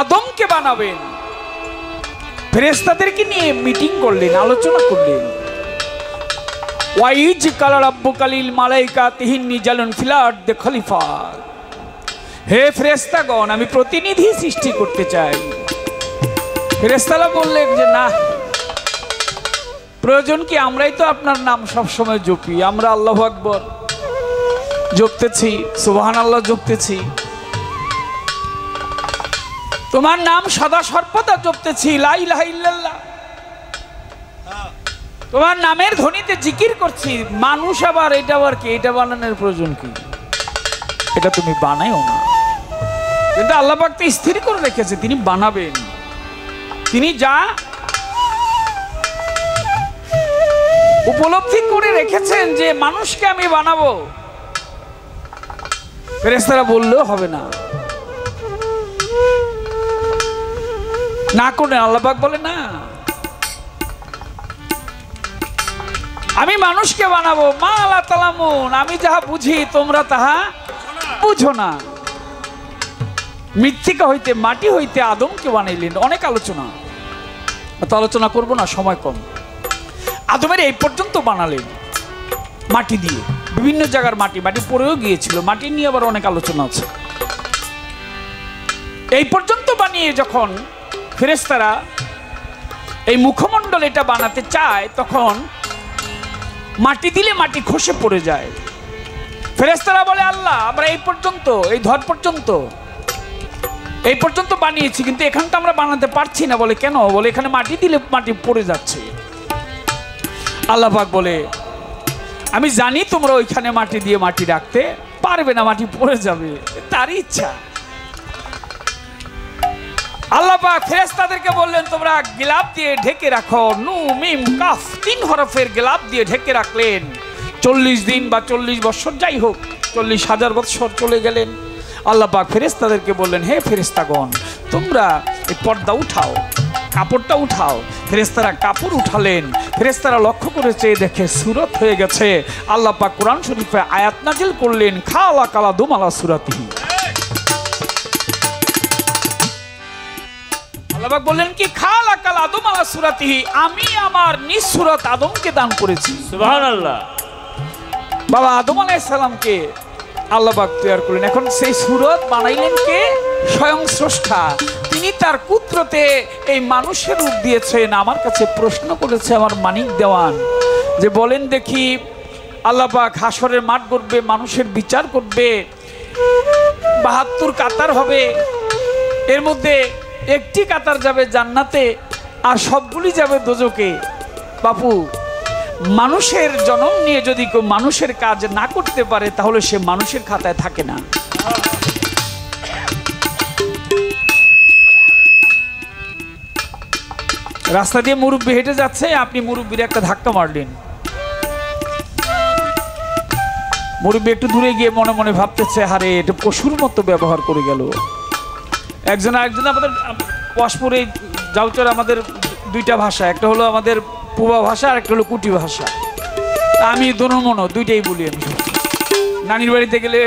S3: আদমকে বানাবেন ফেরেশতাদেরকে নিয়ে মিটিং করলেন আলোচনা করলেন ওয়াইজ কালা রাব্বুকালিল মালাইকাতিহিন নিজালুন ফিল আরদি খলিফা। হে ফেরেশতাগণ, আমি প্রতিনিধি সৃষ্টি করতে চাই। ফেরেশতারা বললেন যে না, প্রয়োজন কি? আমরাই তো আপনার নাম সবসময় জপি, আমরা আল্লাহু আকবার জপতেছি, সুবহানাল্লাহ জপতেছি, তোমার নাম সদা সর্বদা জপতেছি, লা ইলাহা ইল্লাল্লাহ, তোমার নামের ধ্বনিতে জিকির করছি। মানুষ আবার এটা আবার কি? এটা বানানোর প্রয়োজন কি? এটা তুমি বানাইও না। কিন্তু আল্লাহ পাক তো স্থির করে রেখেছে তিনি বানাবেন। তিনি যা উপলব্ধি করে রেখেছেন যে মানুষকে আমি বানাবো, ফেরেশতারা বললেও হবে না, না করে আল্লাহ পাক বলে না, আমি মানুষকে বানাবো। মা লা তালামুন, আমি যাহা বুঝি তোমরা তাহা বুঝো না। মৃত্তিকা হইতে, মাটি হইতে আদমকে বানাইলেন। অনেক আলোচনা, তো আলোচনা করবো না, সময় কম। আদমের এই পর্যন্ত বানালেন মাটি দিয়ে, বিভিন্ন জায়গার মাটি, মাটি পড়েও গিয়েছিল, মাটি নিয়ে আবার অনেক আলোচনা আছে। এই পর্যন্ত বানিয়ে যখন ফেরেশতারা এই মুখমণ্ডল এটা বানাতে চায়, তখন মাটি দিলে মাটি খসে পড়ে যায়। ফেরেশতারা বলে আল্লাহ, আমরা এই পর্যন্ত, এই ধর পর্যন্ত, এই পর্যন্ত বানিয়েছি, কিন্তু এখানটা আমরা বানাতে পারছি না। বলে কেন? বলে এখানে মাটি দিলে মাটি পড়ে যাচ্ছে। আল্লাহ পাক বলে আমি জানি তোমরা ওইখানে মাটি দিয়ে মাটি রাখতে পারবে না, মাটি পড়ে যাবে, তারই ইচ্ছা। আল্লাহ পাক ফেরেশতাদেরকে বললেন তোমরা গিলাফ দিয়ে ঢেকে রাখো। নু মিম কাফ, 3 হরফের গিলাফ দিয়ে ঢেকে রাখলেন। 40 দিন বা 40 বছর, যাই হোক 40,000 বছর চলে গেলেন। আল্লাহ পাক ফেরেশতাদেরকে বললেন হে ফেরেশতাগণ, তোমরা এই পর্দা উঠাও, কাপড়টা উঠাও। ফেরেশতারা কাপড় উঠালেন। ফেরেশতারা লক্ষ্য করেছে, দেখে সূরত হয়ে গেছে। আল্লাহ পাক কোরআন শরীফে আয়াত নাজিল করলেন, খালা কালা দুমালা সূরাতিহি। আল্লাহ পাক বললেন কি? খালা কালা দুমালা সূরাতিহি, আমি আমার নিজ সূরত আদমকে দান করেছি।
S4: সুবহানাল্লাহ।
S3: বাবা আদম আলাইহিস সালামকে আল্লাহ পাক তৈরি করলেন। এখন সেই সূরত বানাইলেন কে? স্বয়ং স্রষ্টা। তিনি তার কুদরতে এই মানুষের রূপ দিয়েছেন। আমার কাছে প্রশ্ন করেছে আমার মানিক দেওয়ান যে বলেন দেখি, আল্লাহ পাক হাসরের মাঠ করবে, মানুষের বিচার করবে, 72 কাতার হবে, এর মধ্যে একটি কাতার যাবে জান্নাতে আর সবগুলি যাবে দোজকে। বাপু, মানুষের জন্ম নিয়ে যদি কেউ মানুষের কাজ না করতে পারে, তাহলে সে মানুষের খাতায় থাকে না। রাস্তা দিয়ে মুরব্বি হেঁটে যাচ্ছে, আপনি মুরব্বির একটা ধাক্কা মারলেন। মুরব্বি একটু দূরে গিয়ে মনে মনে ভাবতেছে, হারে এটা পশুর মতো ব্যবহার করে গেল। একজন আরেকজন, আমাদের পশপুরে যাওচর আমাদের 2টা ভাষা, একটা হলো আমাদের পুবা ভাষা আর একটা হলো কুটি ভাষা। আমি দোনো দুইটাই বলি। আমি নানির বাড়িতে গেলে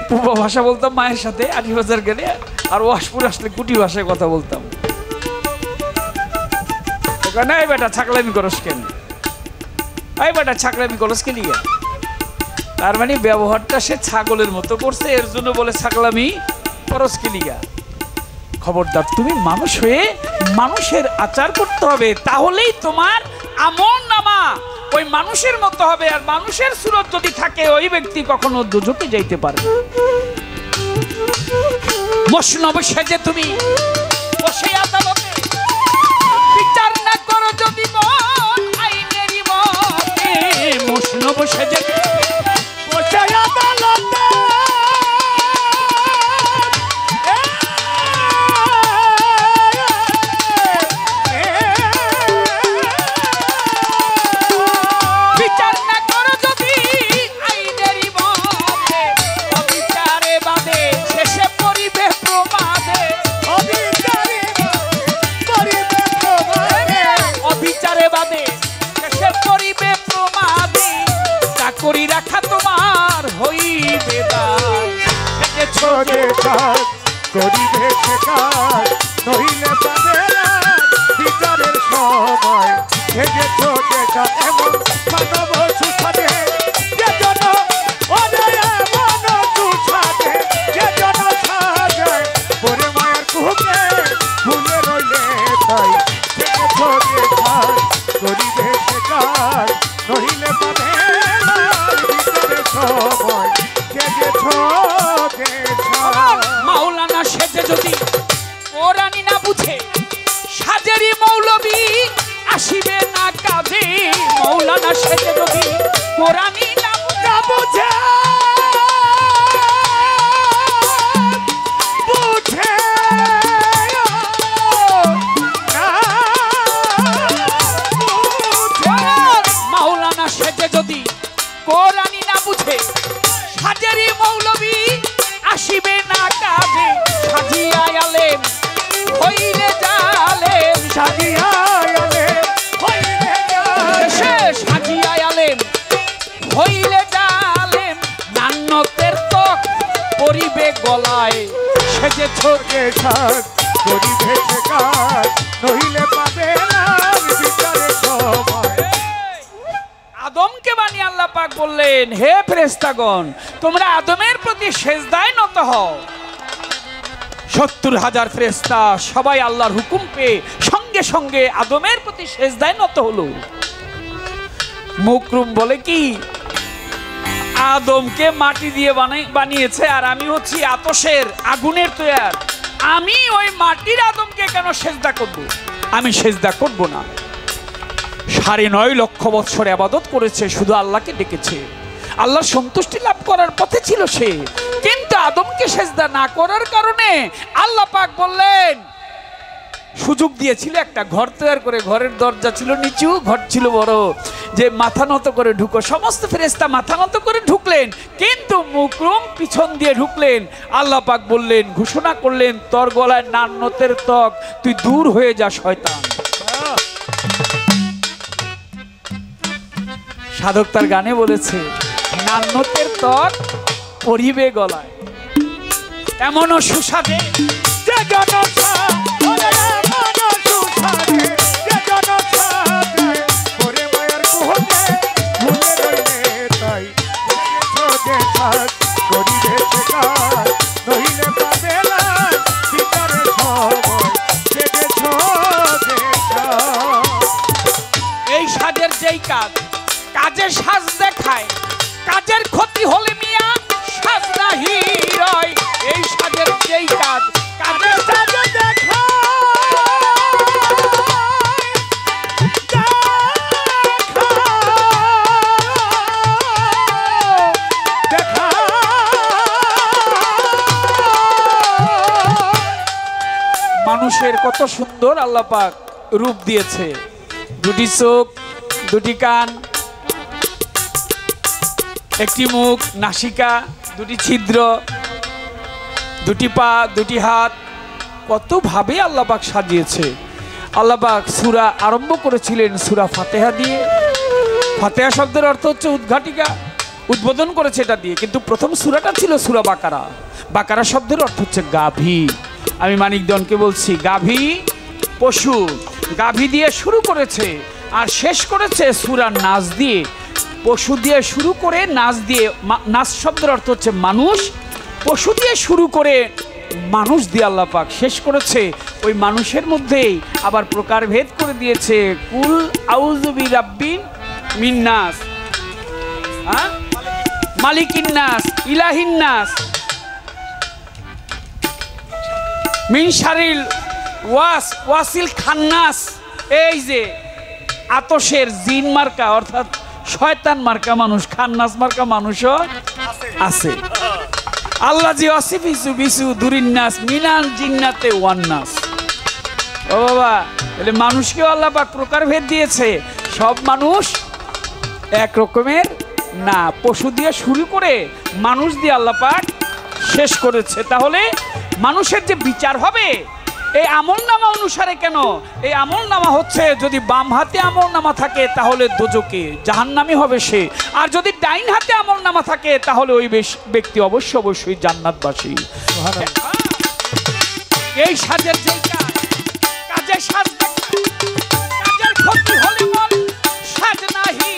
S3: পুবা ভাষা বলতাম মায়ের সাথে, আটিবাজার গেলে, আর ওয়াশপুর আসলে কুটি ভাষায় কথা বলতাম। এই বেটা ছাকলামি করস কেন? এই বেটা ছাকলামি করস কেন? তার মানে ব্যবহারটা সে ছাগলের মতো করছে, এর জন্য বলে ছাকলামি করস কেলিগা। খবরদার, তুমি মানুষ হয়ে মানুষের আচার করতে হবে, তাহলেই তোমার আমল নামা ওই মানুষের মতো হবে। আর মানুষের সুরত যদি থাকে, ওই ব্যক্তি কখনো দোজখে যাইতে পারবে। মসনব সেজে তুমি বসে আদালতে বিচার না করো যদি মন আইনেরই মতে। মসনব সেজে বসে আদালতে করি রাখা তোমার হইবে দায়।
S2: ছোটে কাজ করিবে কাজ, নইলে পাবে বিচারের সময়। ছোটে কাজ এমন মানব
S3: সেজে যদি কোরআনি না বুঝে মাওলানা সেজে যদি কোরআনি না বুঝে সাজেরি মৌলবী আসিবে না কাজে সাজিয়া আলেম হইলে জালেম সাজিয়া আলেম হইলে জালেম সাজিয়া আলেম হইলে জালেম নান্নতের ত্বক পরিবে গলায় সেজে ছোটে সাজ
S2: করিবে কাজ নহিলে পাবে না বিচারে সময়।
S3: আদমকে বানিয়ে আল্লাহ পাক বললেন, হে ফেরেশতাগণ তোমরা আদমের প্রতি সেজদায় নত হও। 70,000 ফেরেশতা সবাই আল্লাহর হুকুম পেয়ে সঙ্গে সঙ্গে আদমের প্রতি সেজদায় নত হলো। মুকরুম বলে কি, আদমকে মাটি দিয়ে বানিয়েছে আর আমি হচ্ছি আতশের আগুনের তৈয়ার, আমি ওই মাটির আদমকে কেন সেজদা করব? আমি সেজদা করব না। 9.5 লক্ষ বৎসর ইবাদত করেছে, শুধু আল্লাহকে ডেকেছে, আল্লাহর সন্তুষ্টি লাভ করার পথে ছিল সে, কিন্তু আদমকে সেজদা না করার কারণে আল্লাহ পাক বললেন, সুযোগ দিয়েছিল একটা ঘর তৈরি করে, ঘরের দরজা ছিল নিচু, ঘর ছিল বড়, যে মাথা নত করে ঢুকো। সমস্ত ফেরেশতা মাথা নত করে ঢুকলেন, কিন্তু মুকরুম পিছন দিয়ে ঢুকলেন। আল্লাহ পাক বললেন, ঘোষণা করলেন, তোর গলায় নান্নতের ত্বক, তুই দূর হয়ে যা শয়তান। সাধক তার গানে বলেছে, নান্নতের ত্বক পরিবে গলায়, এমনও সুস্বাদে যে জনতা এই সাজের যেই কাজ, কাজের সাজ দেখায়, কাজের ক্ষতি হলে মিয়া সাজ নাহি রয়। এই সাজের যেই কাজ, কাজের সাজ দেখায়, মানুষের কত সুন্দর আল্লাহ পাক রূপ দিয়েছে, দুটি চোখ, দুটি কান, একটি মুখ, নাসিকা, দুটি ছিদ্র, দুটি পা, দুটি হাত, কত ভাবে আল্লাহ পাক সাজিয়েছে। আল্লাহ পাক সূরা আরম্ভ করেছিলেন সূরা ফাতিহা দিয়ে। ফাতিহা শব্দের অর্থ হচ্ছে উদ্ঘাটিকা, উদ্বোধন করেছে এটা দিয়ে, কিন্তু প্রথম সূরাটা ছিল সূরা বাকারা। বাকারা শব্দের অর্থ হচ্ছে গাভী। আমি মানিকজনকে বলছি, গাভী পশু, গাভী দিয়ে শুরু করেছে আর শেষ করেছে সূরা নাস দিয়ে। পশু দিয়ে শুরু করে নাস দিয়ে, নাস শব্দের অর্থ হচ্ছে মানুষ, পশু দিয়ে শুরু করে মানুষ দিয়ে আল্লাহ পাক শেষ করেছে। ওই মানুষের মধ্যেই আবার প্রকারভেদ করে দিয়েছে, কুল আউযু বিরাব্বিন মিন নাস, মালিকিন নাস, ইলাহিন নাস, মিন শারিল ওয়াসিল খান্নাস। এই যে আতশের জিন মার্কা অর্থাৎ শয়তান মার্কা মানুষ, খান্নাস মার্কা মানুষও আছে। আল্লাহ জি অসিফিসু বিসু দুরিন্নাস মিনাল জিন্নাতে ওয়ান্নাস। ও বাবা, তাহলে মানুষকেও আল্লাহ পাক প্রকারভেদ দিয়েছে। সব মানুষ এক রকমের না, পশু দিয়ে শুরু করে মানুষ দিয়ে আল্লাহ পাক শেষ করেছে। তাহলে মানুষের যে বিচার হবে এই আমলনামা অনুসারে, কেন এই আমলনামা হচ্ছে, যদি বাম হাতে আমলনামা থাকে তাহলে দোজকে জাহান্নামী হবে সে, আর যদি ডাইন হাতে আমলনামা থাকে তাহলে ওই ব্যক্তি অবশ্যই জান্নাতবাসী। এই সাজের যে কাজ, কাজের সাজ, কাজের ক্ষতি হলে মন সাজ নাহি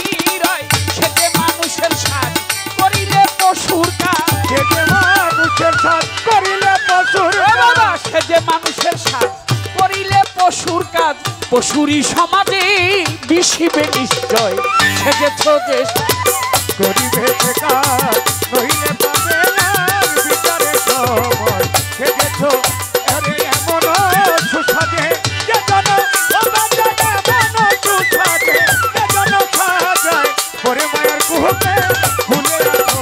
S3: রয়, সেজে মানুষের সাজ করিলে পশুর কাজ,
S2: সেজে মানুষের সাজ করিলে পশুর
S3: বাবা, সেজে মানুষের সাজ করিলে পশুর কাজ, পশুরই সমাজে বিশিবে নিশ্চয়, সেজেছ যে
S2: করিবে কাজ নহিলে পাবে না বিচারে সময়। সেজেছ আরে এমন সুসাদে যে জন সুসাদে যে জন সাজায় পাবে ভুলে আছো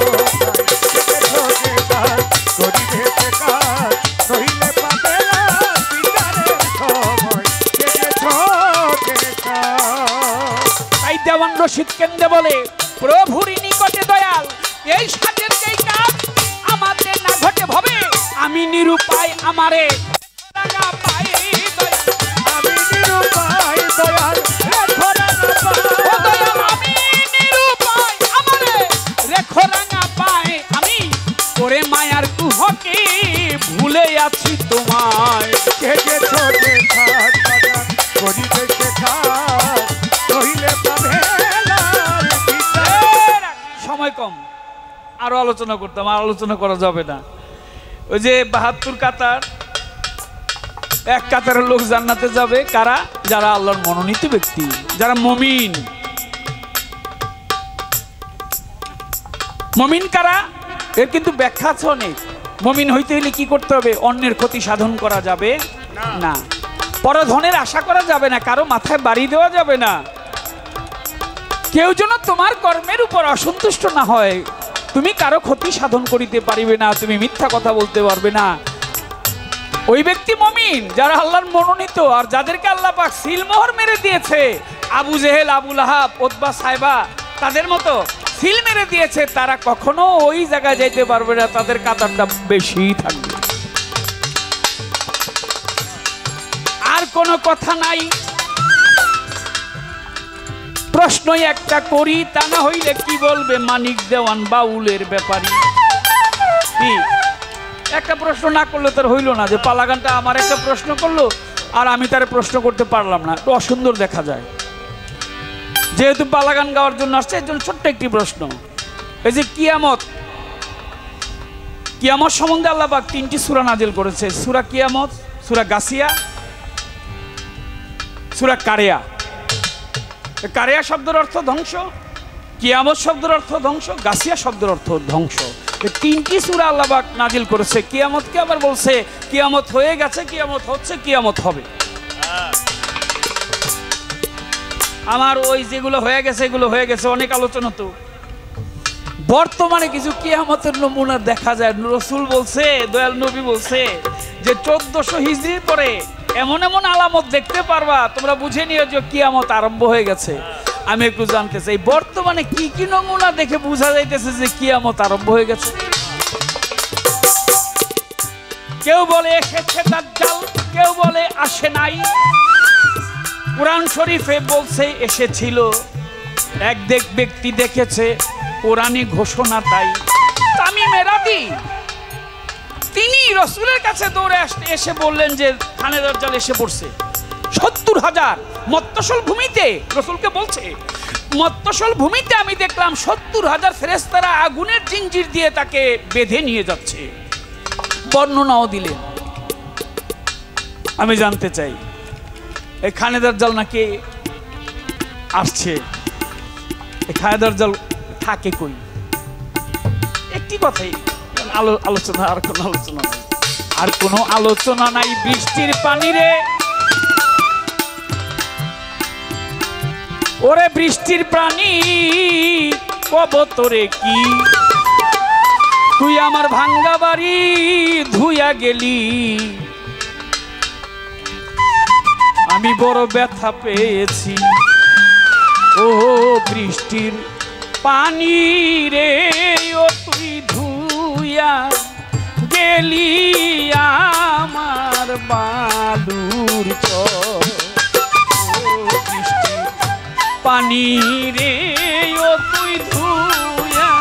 S2: তাই করিবে কাজ নইলে পাবে না বিচারের সময় কেটেছো
S3: তাই দেওয়ান রশিদ কেন্দ্রে বলে প্রভুর নিকটে দয়াল এই সাজের যেই কাজ আমাদের না ঘটে ভবে আমি নিরুপায় আমারে রাঙা পায়ে দয়াল
S2: আমি নিরুপায় দয়াল রেখো রাঙা
S3: ও দয়াল আমি নিরুপায় আমারে রেখো রাঙা পায়ে আমি ওরে মায়ার কুহকে ভুলে আছি তোমায়
S2: কেটেছো কাজ বাজার করিবে কাজ নইলে পাবে না বিচার।
S3: সময় কম আরো আলোচনা করতাম আর আলোচনা করা যাবে না ওই যে ৭২ কাতার এক কাতারের লোক জান্নাতে যাবে কারা যারা আল্লাহর মনোনীত ব্যক্তি যারা মুমিন মুমিন কারা এর কিন্তু ব্যাখ্যা আছে অনেক মুমিন হইতে হলে কি করতে হবে অন্যের ক্ষতি সাধন করা যাবে না পরধনের আশা করা যাবে না কারো মাথায় বাড়ি দেওয়া যাবে না কেউ যেন তোমার কর্মের উপর অসন্তুষ্ট না হয় তুমি কারো ক্ষতি সাধন করিতে পারিবে না তুমি মিথ্যা কথা বলতে পারবে না ওই ব্যক্তি মুমিন যারা আল্লাহর মনোনীত আর যাদেরকে আল্লাহ পাক সিলমোহর মেরে দিয়েছে আবু জেহেল আবু লাহাব উতবা সাইবা তাদের মতো সিল মেরে দিয়েছে তারা কখনো ওই জায়গায় যাইতে পারবে না তাদের কাতারটা বেশি থাকবে আর কোনো কথা নাই প্রশ্নই একটা করি তা না হইলে কি বলবে মানিক দেওয়ান বাউলের ব্যাপারী কি একটা প্রশ্ন না করলে তার হইল না যে পালাগানটা আমার একটা প্রশ্ন করলো আর আমি তার প্রশ্ন করতে পারলাম না একটু অসুন্দর দেখা যায় যেহেতু পালাগান গাওয়ার জন্য আসছে এর জন্য ছোট্ট একটি প্রশ্ন এই যে কিয়ামত কিয়ামত সম্বন্ধে আল্লাহ পাক 3টি সূরা নাজিল করেছে সূরা কিয়ামত সূরা গাসিয়া সূরা কারিয়া কারিয়া শব্দের অর্থ ধ্বংস কিয়ামত শব্দের অর্থ ধ্বংস গাসিয়া শব্দের অর্থ ধ্বংস এই 3টি সূরা আল্লাহ পাক নাজিল করেছে কিয়ামতকে আবার বলছে কিয়ামত হয়ে গেছে কিয়ামত হচ্ছে কিয়ামত হবে আমার ওই যেগুলো হয়ে গেছে এগুলো হয়ে গেছে অনেক আলোচনা তো বর্তমানে কিছু কিয়ামতের নমুনা দেখা যায় রাসূল বলছে দয়াল নবী বলছে যে 1400 হিজরির পরে এমন এমন আলামত দেখতে পারবা তোমরা বুঝে নিও যে কিয়ামত আরম্ভ হয়ে গেছে আমি একটু জানতে চাই বর্তমানে কি কি নমুনা দেখে বোঝা যাইতেছে যে কিয়ামত আরম্ভ হয়ে গেছে কেউ বলে এসেছে দাজ্জাল কেউ বলে আসে নাই কুরআন শরীফে বলছে এসেছিল এক ব্যক্তি দেখেছে কোরআনে ঘোষণা তাই তামিম রাদি তিনি রাসূলের কাছে দৌড়ে এসে বললেন যে খানে দাজ্জাল এসে পড়ছে ৭০,০০০ মত্তসল ভূমিতে রাসূলকে বলছে মত্তসল ভূমিতে আমি দেখলাম ৭০,০০০ ফেরেশতারা আগুনের জিঞ্জির দিয়ে তাকে বেঁধে নিয়ে যাচ্ছে বর্ণনাও দিলেন আমি জানতে চাই এই খানে দাজ্জাল নাকি আসছে এই খানে দাজ্জাল থাকে কই একটি কথাই আলোচনা আর কোনো আলোচনা নাই আর কোনো আলোচনা নাই বৃষ্টির পানি রে ওরে বৃষ্টির প্রাণী কবতরে কি তুই আমার ভাঙ্গা বাড়ি ধুইয়া গেলি আমি বড় ব্যথা পেয়েছি ও বৃষ্টির পানি রে ও তুই ধুইয়া গেলি আমার বালুর চর ও বৃষ্টির পানি রে ও তুই ধুইয়া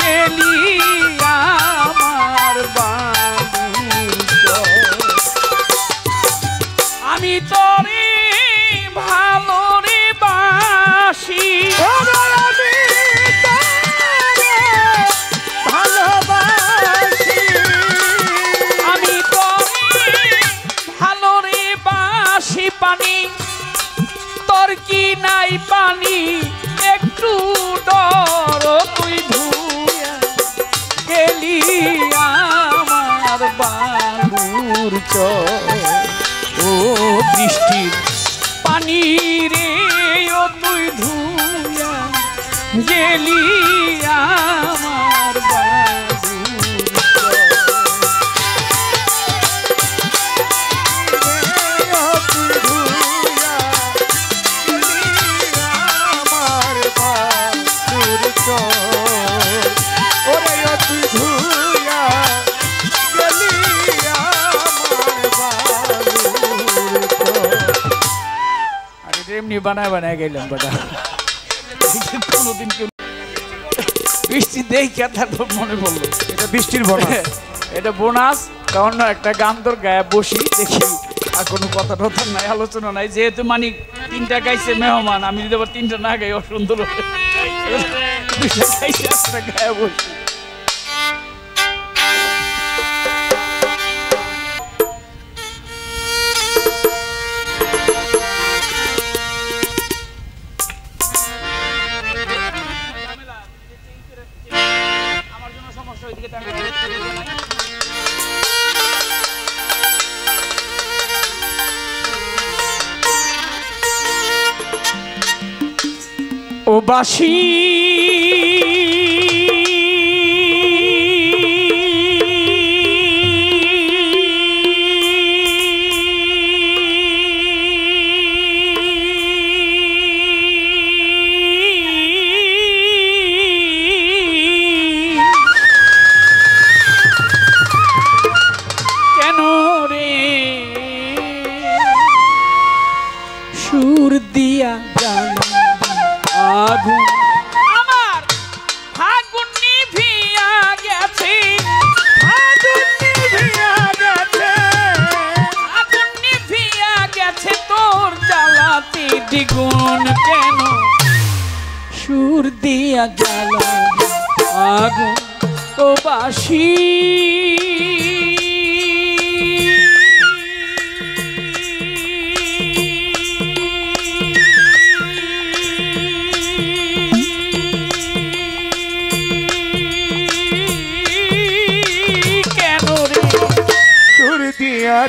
S3: গেলি আমার বালুর চর আমি তোরে ভালো রে বাসি আমি তোরে ভালো রে বাসি পানি তোর কি নাই পানি একটু ডর তুই ধুইয়া গেলি আমার বালুর চর ও বৃষ্টির পানি রে ও তুই ধুইয়া গেলি বানায় বানায় গেলাম বেটা কোনোদিন কেউ বৃষ্টি দেখে তারপর মনে পড়লো
S2: এটা বৃষ্টির বোনাস
S3: এটা বোনাস কারণ একটা গান তোর গায়ে বসি দেখি আর কোনো কথা টথা নাই আলোচনা নাই যেহেতু মানে 3টা গাইছে মেহমান আমি যদি আবার 3টা না গাই অসুন্দর 2টা গাইছে একটা গায়ে বসি ও বাসি কেন রে সুর দিয়া জানা আগুন আমার ফাগুন নিভিয়া গেছে ফাগুন নিভিয়া গেছে ফাগুন নিভিয়া গেছে তোর জ্বালাতে দ্বিগুণ কেন সুর দিয়া জ্বালা আগুন ও বাসি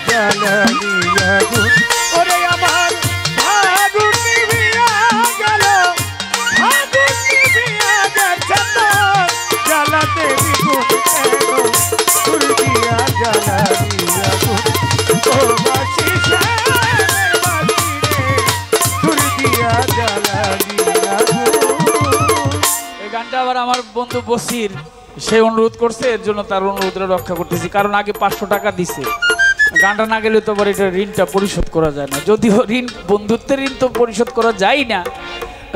S2: জ্বালানি আগুন ওরে আমার ফাগুন নিভিয়া গেল ফাগুন নিভিয়া গেছে তোর জ্বালাতে দ্বিগুণ কেন সুর দিয়া জ্বালানি আগুন ও বাসি শ্যামের বাসি রে সুর দিয়া জ্বালানি আগুন।
S3: এই গানটা আবার আমার বন্ধু বসির সে অনুরোধ করছে এর জন্য তার অনুরোধটা রক্ষা করতেছি কারণ আগে 500 টাকা দিছে গানটা না গেলে তো আবার এটা ঋণটা পরিশোধ করা যায় না যদিও ঋণ বন্ধুত্বের ঋণ তো পরিশোধ করা যায় না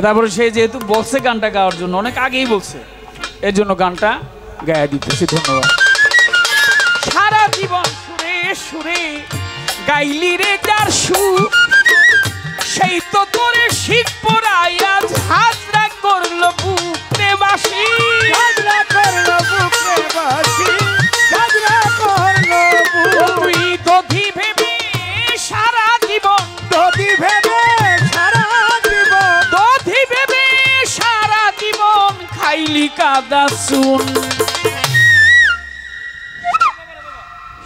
S3: তারপরে সে যেহেতু বলছে গানটা গাওয়ার জন্য অনেক আগেই বলছে এর জন্য গানটা গায়ে দিতেছি ধন্যবাদ সারা জীবন সুরে সুরে গাইলি রে যার সুর সেই তো তোরে শিখ পড়াইয়া হাজরা করলো বুকে বাসি
S2: হাজরা করলো বুকে বাসি হাজরা করলো
S3: তুই দধি ভেবে সারা জীবন
S2: দধি ভেবে সারা জীবন
S3: দধি ভেবে সারা জীবন খাইলি কাদা শুন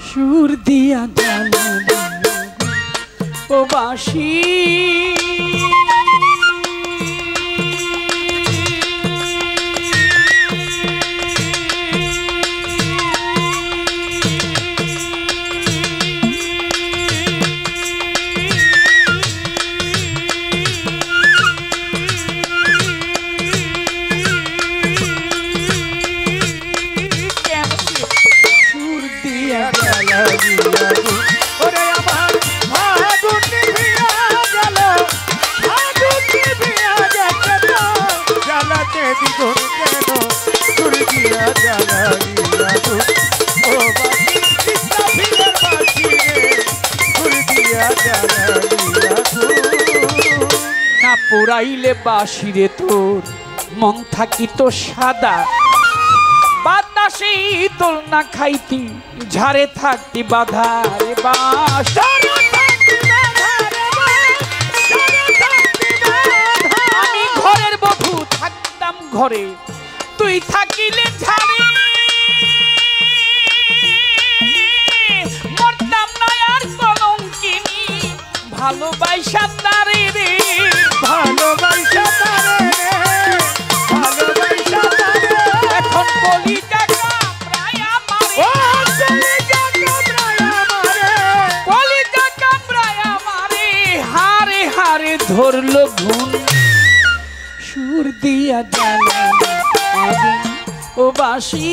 S3: সুর দিয়া জানা ও বাসি
S2: ওরে আমার ফাগুন নিভিয়া গেল ফাগুন নিভিয়া গেছে তো জ্বালাতে দ্বিগুণ কেন সুর দিয়া জ্বালানি আগুন ও বাসি কৃষ্ণ ভিড়ের বাসি রে সুর দিয়া জ্বালানি আগুন।
S3: না পুরাইলে বাসিরে তোর মন থাকিত সাদা বাতাসে তোল না খাইতি ঝাড়ে থাকতি বাধা রে বাস আমি ঘরের বধূ থাকতাম ঘরে তুই থাকিলে ঝাড়ে মরতাম না আর কলঙ্কিনী ভালোবাসা তারে রে
S2: ভালোবাসা তারে রে ভালোবাসা তারে
S3: এখন বলি টাকা প্রায় আমারে
S2: কলিজা
S3: কামড়ায় আমারে হারে হারে ধরলো ঘুম সুর দিয়া জ্বালা আগুন ও বাসি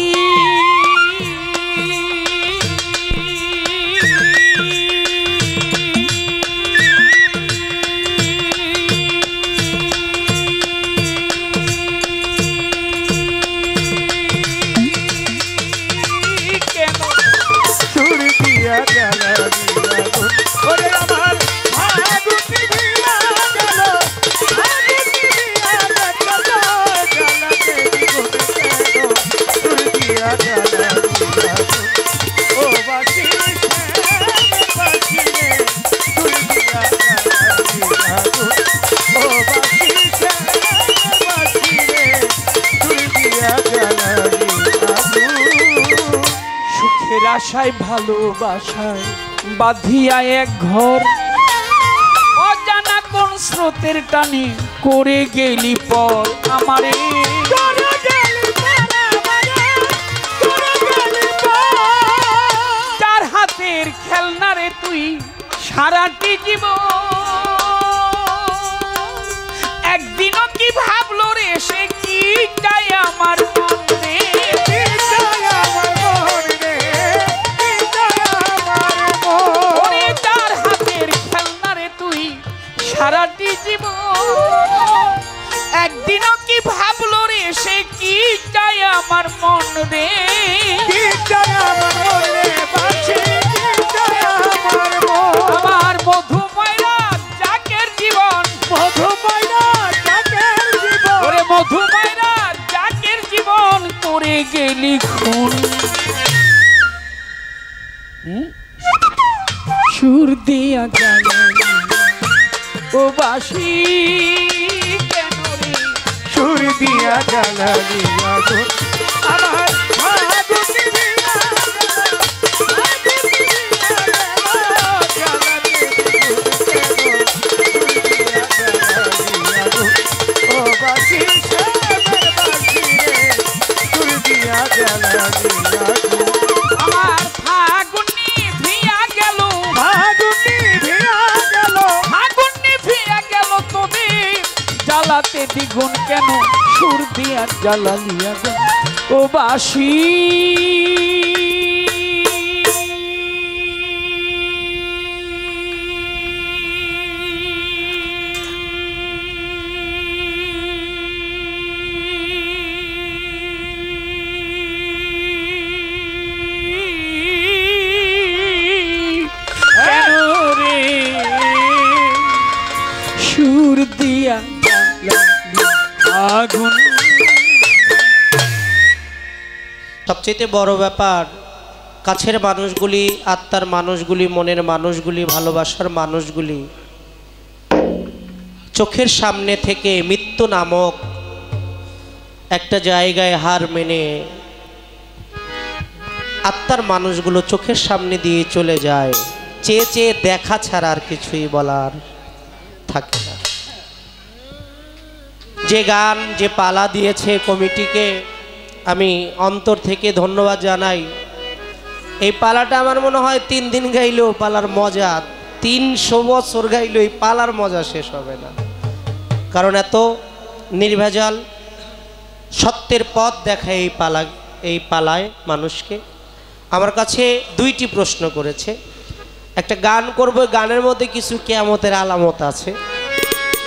S2: জ্বালানি আগুন ওরে আমার আগুন নিভিয়া গেল আগুন নিভিয়া গেল জ্বালাতে দ্বিগুণ কেন সুর দিয়া জ্বালানি আগুন ও বাসি বাসি রে সুর দিয়া জ্বালানি আগুন ও বাসি বাসি রে সুর দিয়া জ্বালানি আগুন
S3: সুখের আশায় ভালোবাসায় বাঁধিয়া এক ঘর অজানা কোন স্রোতের টানে করে গেলি পর আমারে যার হাতের খেলনারে তুই সারাটি জীবন একদিনও কি ভাবলো রে সে কি চাই আমার মন রে ওরে যার হাতের খেলনারে তুই সারাটি জীবন একদিনও কি ভাবলো রে সে কি চাই আমার মন রে আমার মধুময়রা জাকের জীবন ওরে মধুময়রা জাকের জীবন করে গেলি খুন সুর দিয়া জ্বালানি ও বাসি কেন রে
S2: সুর দিয়া জ্বালানি আগুন আমার আগুন নিভিয়া
S3: আমার ফাগুন নিভিয়া গেল তবে জ্বালাতে দ্বিগুণ কেন সুর দিয়া জ্বালালি আগুন ও বাসি কেন রে সুর দিয়া জ্বালালি আগুন
S1: সবচেয়ে বড় ব্যাপার কাছের মানুষগুলি, আত্মার মানুষগুলি, মনের মানুষগুলি, ভালোবাসার মানুষগুলি চোখের সামনে থেকে মৃত্যু নামক একটা জায়গায় হার মেনে আত্মার মানুষগুলো চোখের সামনে দিয়ে চলে যায়। চেয়ে চেয়ে দেখা ছাড়া আর কিছুই বলার থাকে না। যে গান, যে পালা দিয়েছে কমিটিকে আমি অন্তর থেকে ধন্যবাদ জানাই। এই পালাটা আমার মনে হয় 3 দিন গাইলেও পালার মজা, 300 বছর গাইলেও এই পালার মজা শেষ হবে না। কারণ এত নির্ভেজাল সত্যের পথ দেখায় এই পালায় মানুষকে। আমার কাছে 2টি প্রশ্ন করেছে। একটা গান করব, গানের মধ্যে কিছু কিয়ামতের আলামত আছে,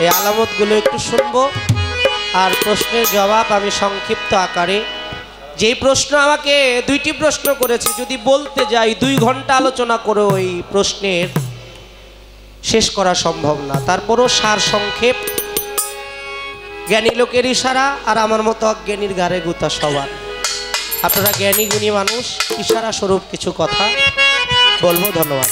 S1: এই আলামতগুলো একটু শুনবো। আর প্রশ্নের জবাব আমি সংক্ষিপ্ত আকারে, যেই প্রশ্ন আমাকে 2টি প্রশ্ন করেছে, যদি বলতে যাই 2 ঘন্টা আলোচনা করে ওই প্রশ্নের শেষ করা সম্ভব না। তারপরও সার সংক্ষেপ, জ্ঞানী লোকের ইশারা আর আমার মতো অজ্ঞানীর গাড়ে গুতা সবার। আপনারা জ্ঞানী গুণী মানুষ, ইশারা স্বরূপ কিছু কথা বলবো। ধন্যবাদ।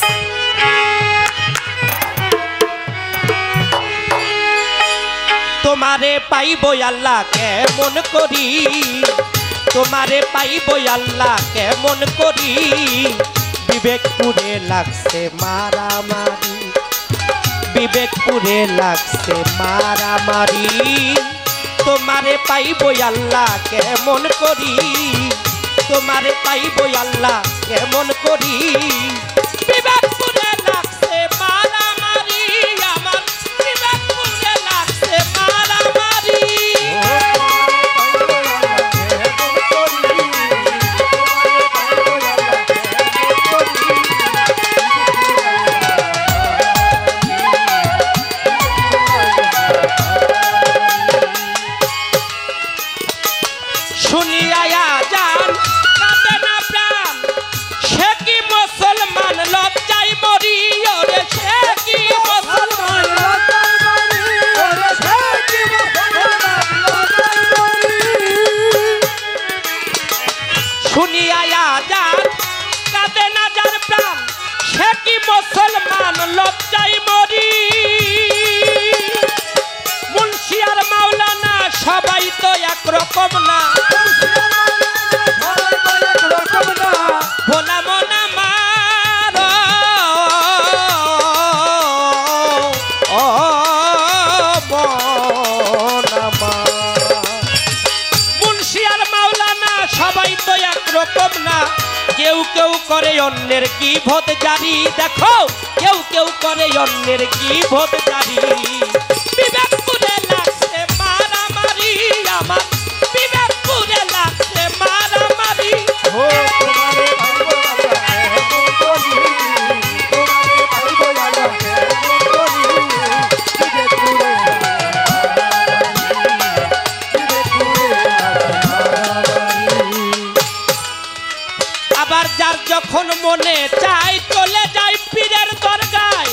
S1: তোমারে পাইবো আল্লাহ কেমন করি, তোমারে পাইবো আল্লাহ কেমন করি, বিবেকপুরে লাগছে মারামারি, বিবেকপুরে লাগছে মারামারি। তোমারে পাইবো আল্লাহ কেমন করি, তোমারে পাইবো আল্লাহ কেমন করি, বিবেকপুরে লাগছে মারামারি, আমার বিবেকপুরে লাগছে মারামারি। শুনিয়া যান কাঁদে না প্রাণ, সে কি মুসলমান শুনিয়া আজান কাঁদে না যার প্রাণ সে কি মুসলমান লজ্জায় মরি মুন্সি আর মাওলানা সবাই তো একরকম না ভোলা মনা মার ও মুন্সি আর মাওলানা সবাই তো একরকম না কেউ কেউ করে অন্যের গীবত জারি দেখো কেউ কেউ করে অন্যের গীবত জারি বিবেক পুরে লাগছে মারামারি আমার বিবেক পুরে লাগছে মারামারি আবার যার যখন মনে চাই চলে যায় পীরের দরগায়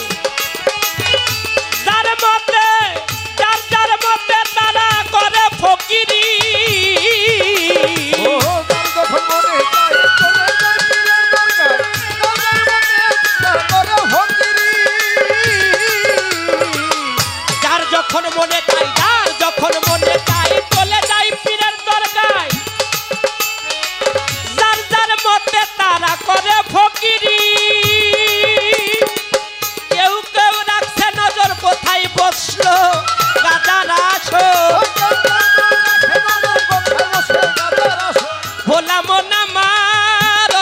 S1: যার মতে যার মতে তারা করে ফকিরি যার যখন মনে চাই যার যখন মনে চাই চলে যায় পীরের দরগায় যার মতে তারা করে ফকিরি কেউ কেউ রাখছে নজর কোথায় বসলো গাজার আসো ভোলা মনা মার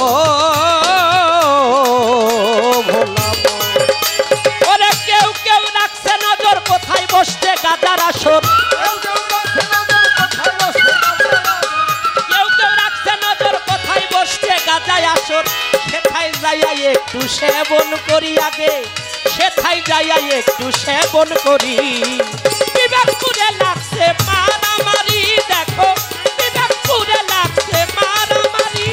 S1: ও ভোলা ওরে কেউ কেউ রাখছে নজর কোথায় বসছে গাজার আসর গাজায় আসর সেথায় যাইয়া একটু সেবন করি আগে সেথায় যাইয়া একটু সেবন করি বিবেকপুরে লাগছে মারামারি দেখো বিবেকপুরে লাগছে মারামারি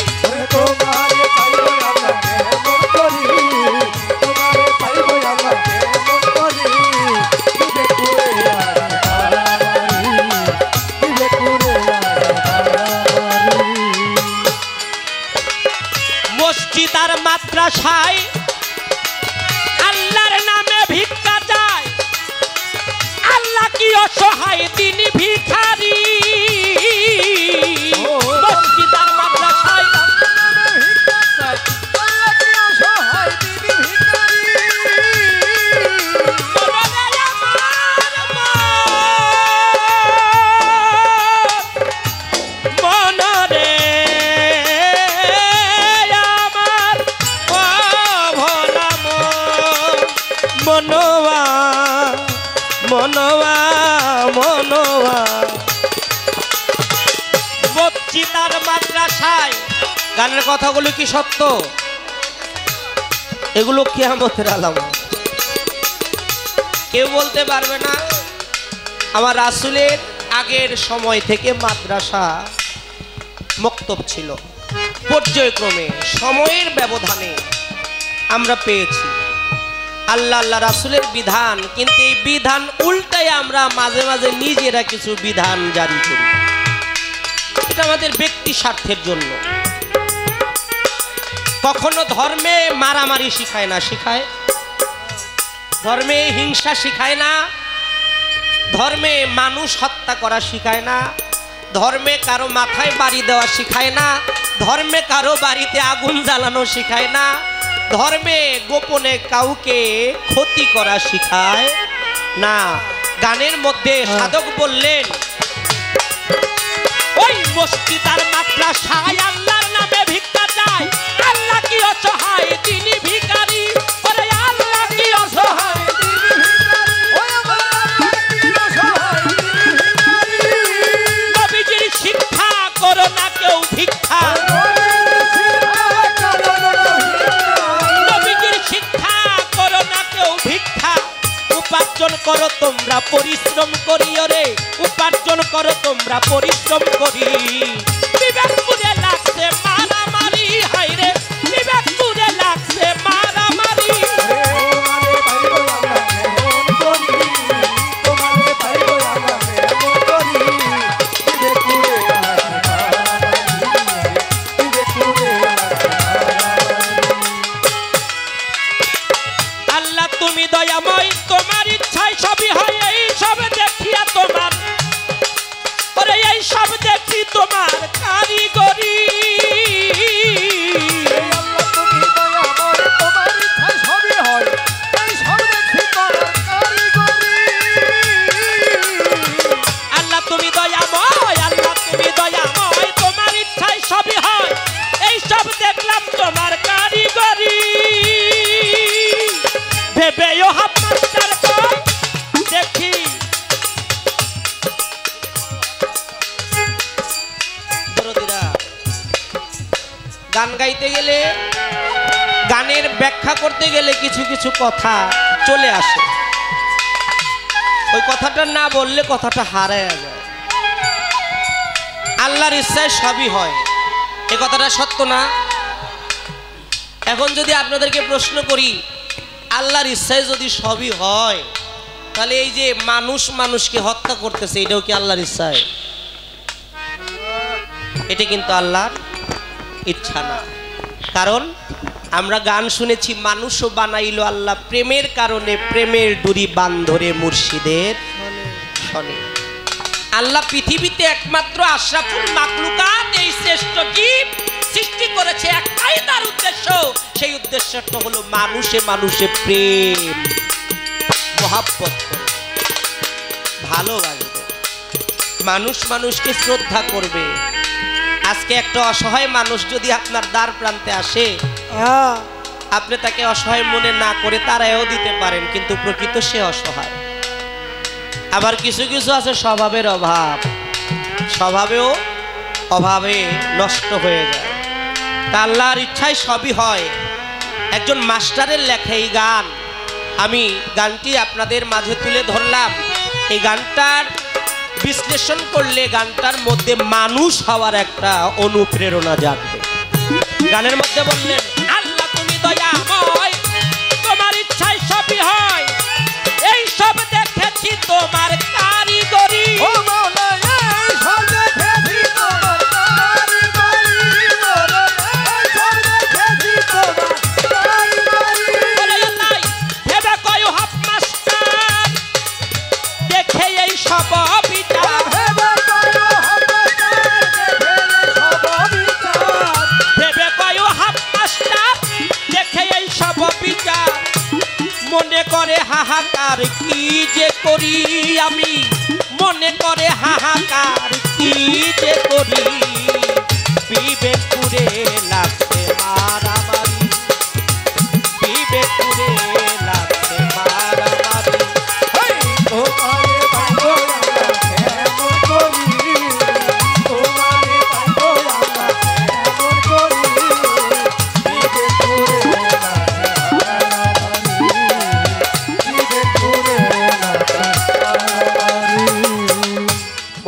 S1: মসজিদ আর মাদ্রাসায় আল্লাহর নামে ভিক্ষা যায় আল্লাহ কি অসহায় তিনি ভিখারি মসজিদ আর মাদ্রাসায় মনোয়া মনোয়া মনোয়া মসজিদ আর মাদ্রাসায় গানের কথাগুলো কি সত্য এগুলো কিয়ামতের আলামত কেউ বলতে পারবে না আমার রাসূলের আগের সময় থেকে মাদ্রাসা মক্তব ছিল পর্যায়ক্রমে সময়ের ব্যবধানে আমরা পেয়েছি আল্লাহ আল্লাহ রাসূলের বিধান কিন্তু এই বিধান উল্টায় আমরা মাঝে মাঝে নিজেরা কিছু বিধান জারি করি এটা আমাদের ব্যক্তি স্বার্থের জন্য কখনো ধর্মে মারামারি শিখায় না শিখায় ধর্মে হিংসা শিখায় না ধর্মে মানুষ হত্যা করা শিখায় না ধর্মে কারো মাথায় বাড়ি দেওয়া শিখায় না ধর্মে কারো বাড়িতে আগুন জ্বালানো শিখায় না ধর্মে গোপনে কাউকে ক্ষতি করা শিখায় না গানের মধ্যে সাধক বললেন ওই মসজিদ আর মাদ্রাসায় আল্লাহর নামে ভিক্ষা চায় আল্লাহ কি অসহায় তিনি ভিখারি ওরে আল্লাহ কি অসহায় নবীজির শিক্ষা করো না কেউ ভিক্ষা উপার্জন করো তোমরা পরিশ্রম করি রে উপার্জন করো তোমরা পরিশ্রম করি বিবেকপুরে লাগছে মারামারি হাইরে বিবেকপুরে লাগছে মারামারি এই সব দেখি তোমার কারিগরি। আল্লাহ তুমি দয়াময়, আল্লাহ তুমি দয়াময়, তোমার ইচ্ছায় সবই হয়, এই সব দেখলাম তোমার কারিগরি। ভেবেও হাফ মাস্টার কর দেখি। গান গাইতে গেলে, গানের ব্যাখ্যা করতে গেলে কিছু কিছু কথা চলে আসে, ওই কথাটা না বললে কথাটা হারায় যায়। আল্লাহর ইচ্ছায় সবই হয়, এ কথাটা সত্য না? এখন যদি আপনাদেরকে প্রশ্ন করি, আল্লাহর ইচ্ছায় যদি সবই হয়, তাহলে এই যে মানুষ মানুষকে হত্যা করতেছে, এটাও কি আল্লাহর ইচ্ছায়? এটা কিন্তু আল্লাহর ইচ্ছা না। কারণ আমরা গান শুনেছি, মানুষও বানাইলো আল্লাহ প্রেমের কারণে, প্রেমের ডুরি বান্ধরে মুর্শিদের শনে। আল্লাহ পৃথিবীতে একমাত্র আশরাফুল মাখলুকাত, এই শ্রেষ্ঠ জীব সৃষ্টি করেছে একটাই তার উদ্দেশ্য, সেই উদ্দেশ্যটা হলো মানুষে মানুষে প্রেম মহাব্বত করে, ভালোবাসবে, মানুষ মানুষকে শ্রদ্ধা করবে। আজকে একটা অসহায় মানুষ যদি আপনার দ্বার প্রান্তে আসে, আপনি তাকে অসহায় মনে না করে তারাও দিতে পারেন, কিন্তু প্রকৃত সে অসহায়। আবার কিছু কিছু আছে স্বভাবের অভাব, স্বভাবেও অভাবে নষ্ট হয়ে যায়। তা আল্লাহর ইচ্ছায় সবই হয়। একজন মাস্টারের লেখা এই গান, আমি গানটি আপনাদের মাঝে তুলে ধরলাম। এই গানটার বিশ্লেষণ করলে গানটার মধ্যে মানুষ হওয়ার একটা অনুপ্রেরণা জাগবে। গানের মধ্যে বললেন, আল্লাহ তুমি দয়াময়, তোমার ইচ্ছায় সবই হয়, এই সব দেখেছি তোমার কারিগরি। ভেবে কয় হাফ মাস্টার দেখে এই সব বিচার, ভেবে কয় হাফ মাস্টার দেখে এই সব বিচার, মনে করে হাহাকার কি যে করি আমি, মনে করে হাহাকার কি যে করি, বিবেক পুরে লাগছে মারামারি, বিবেক পুরে লাগছে মারামারি।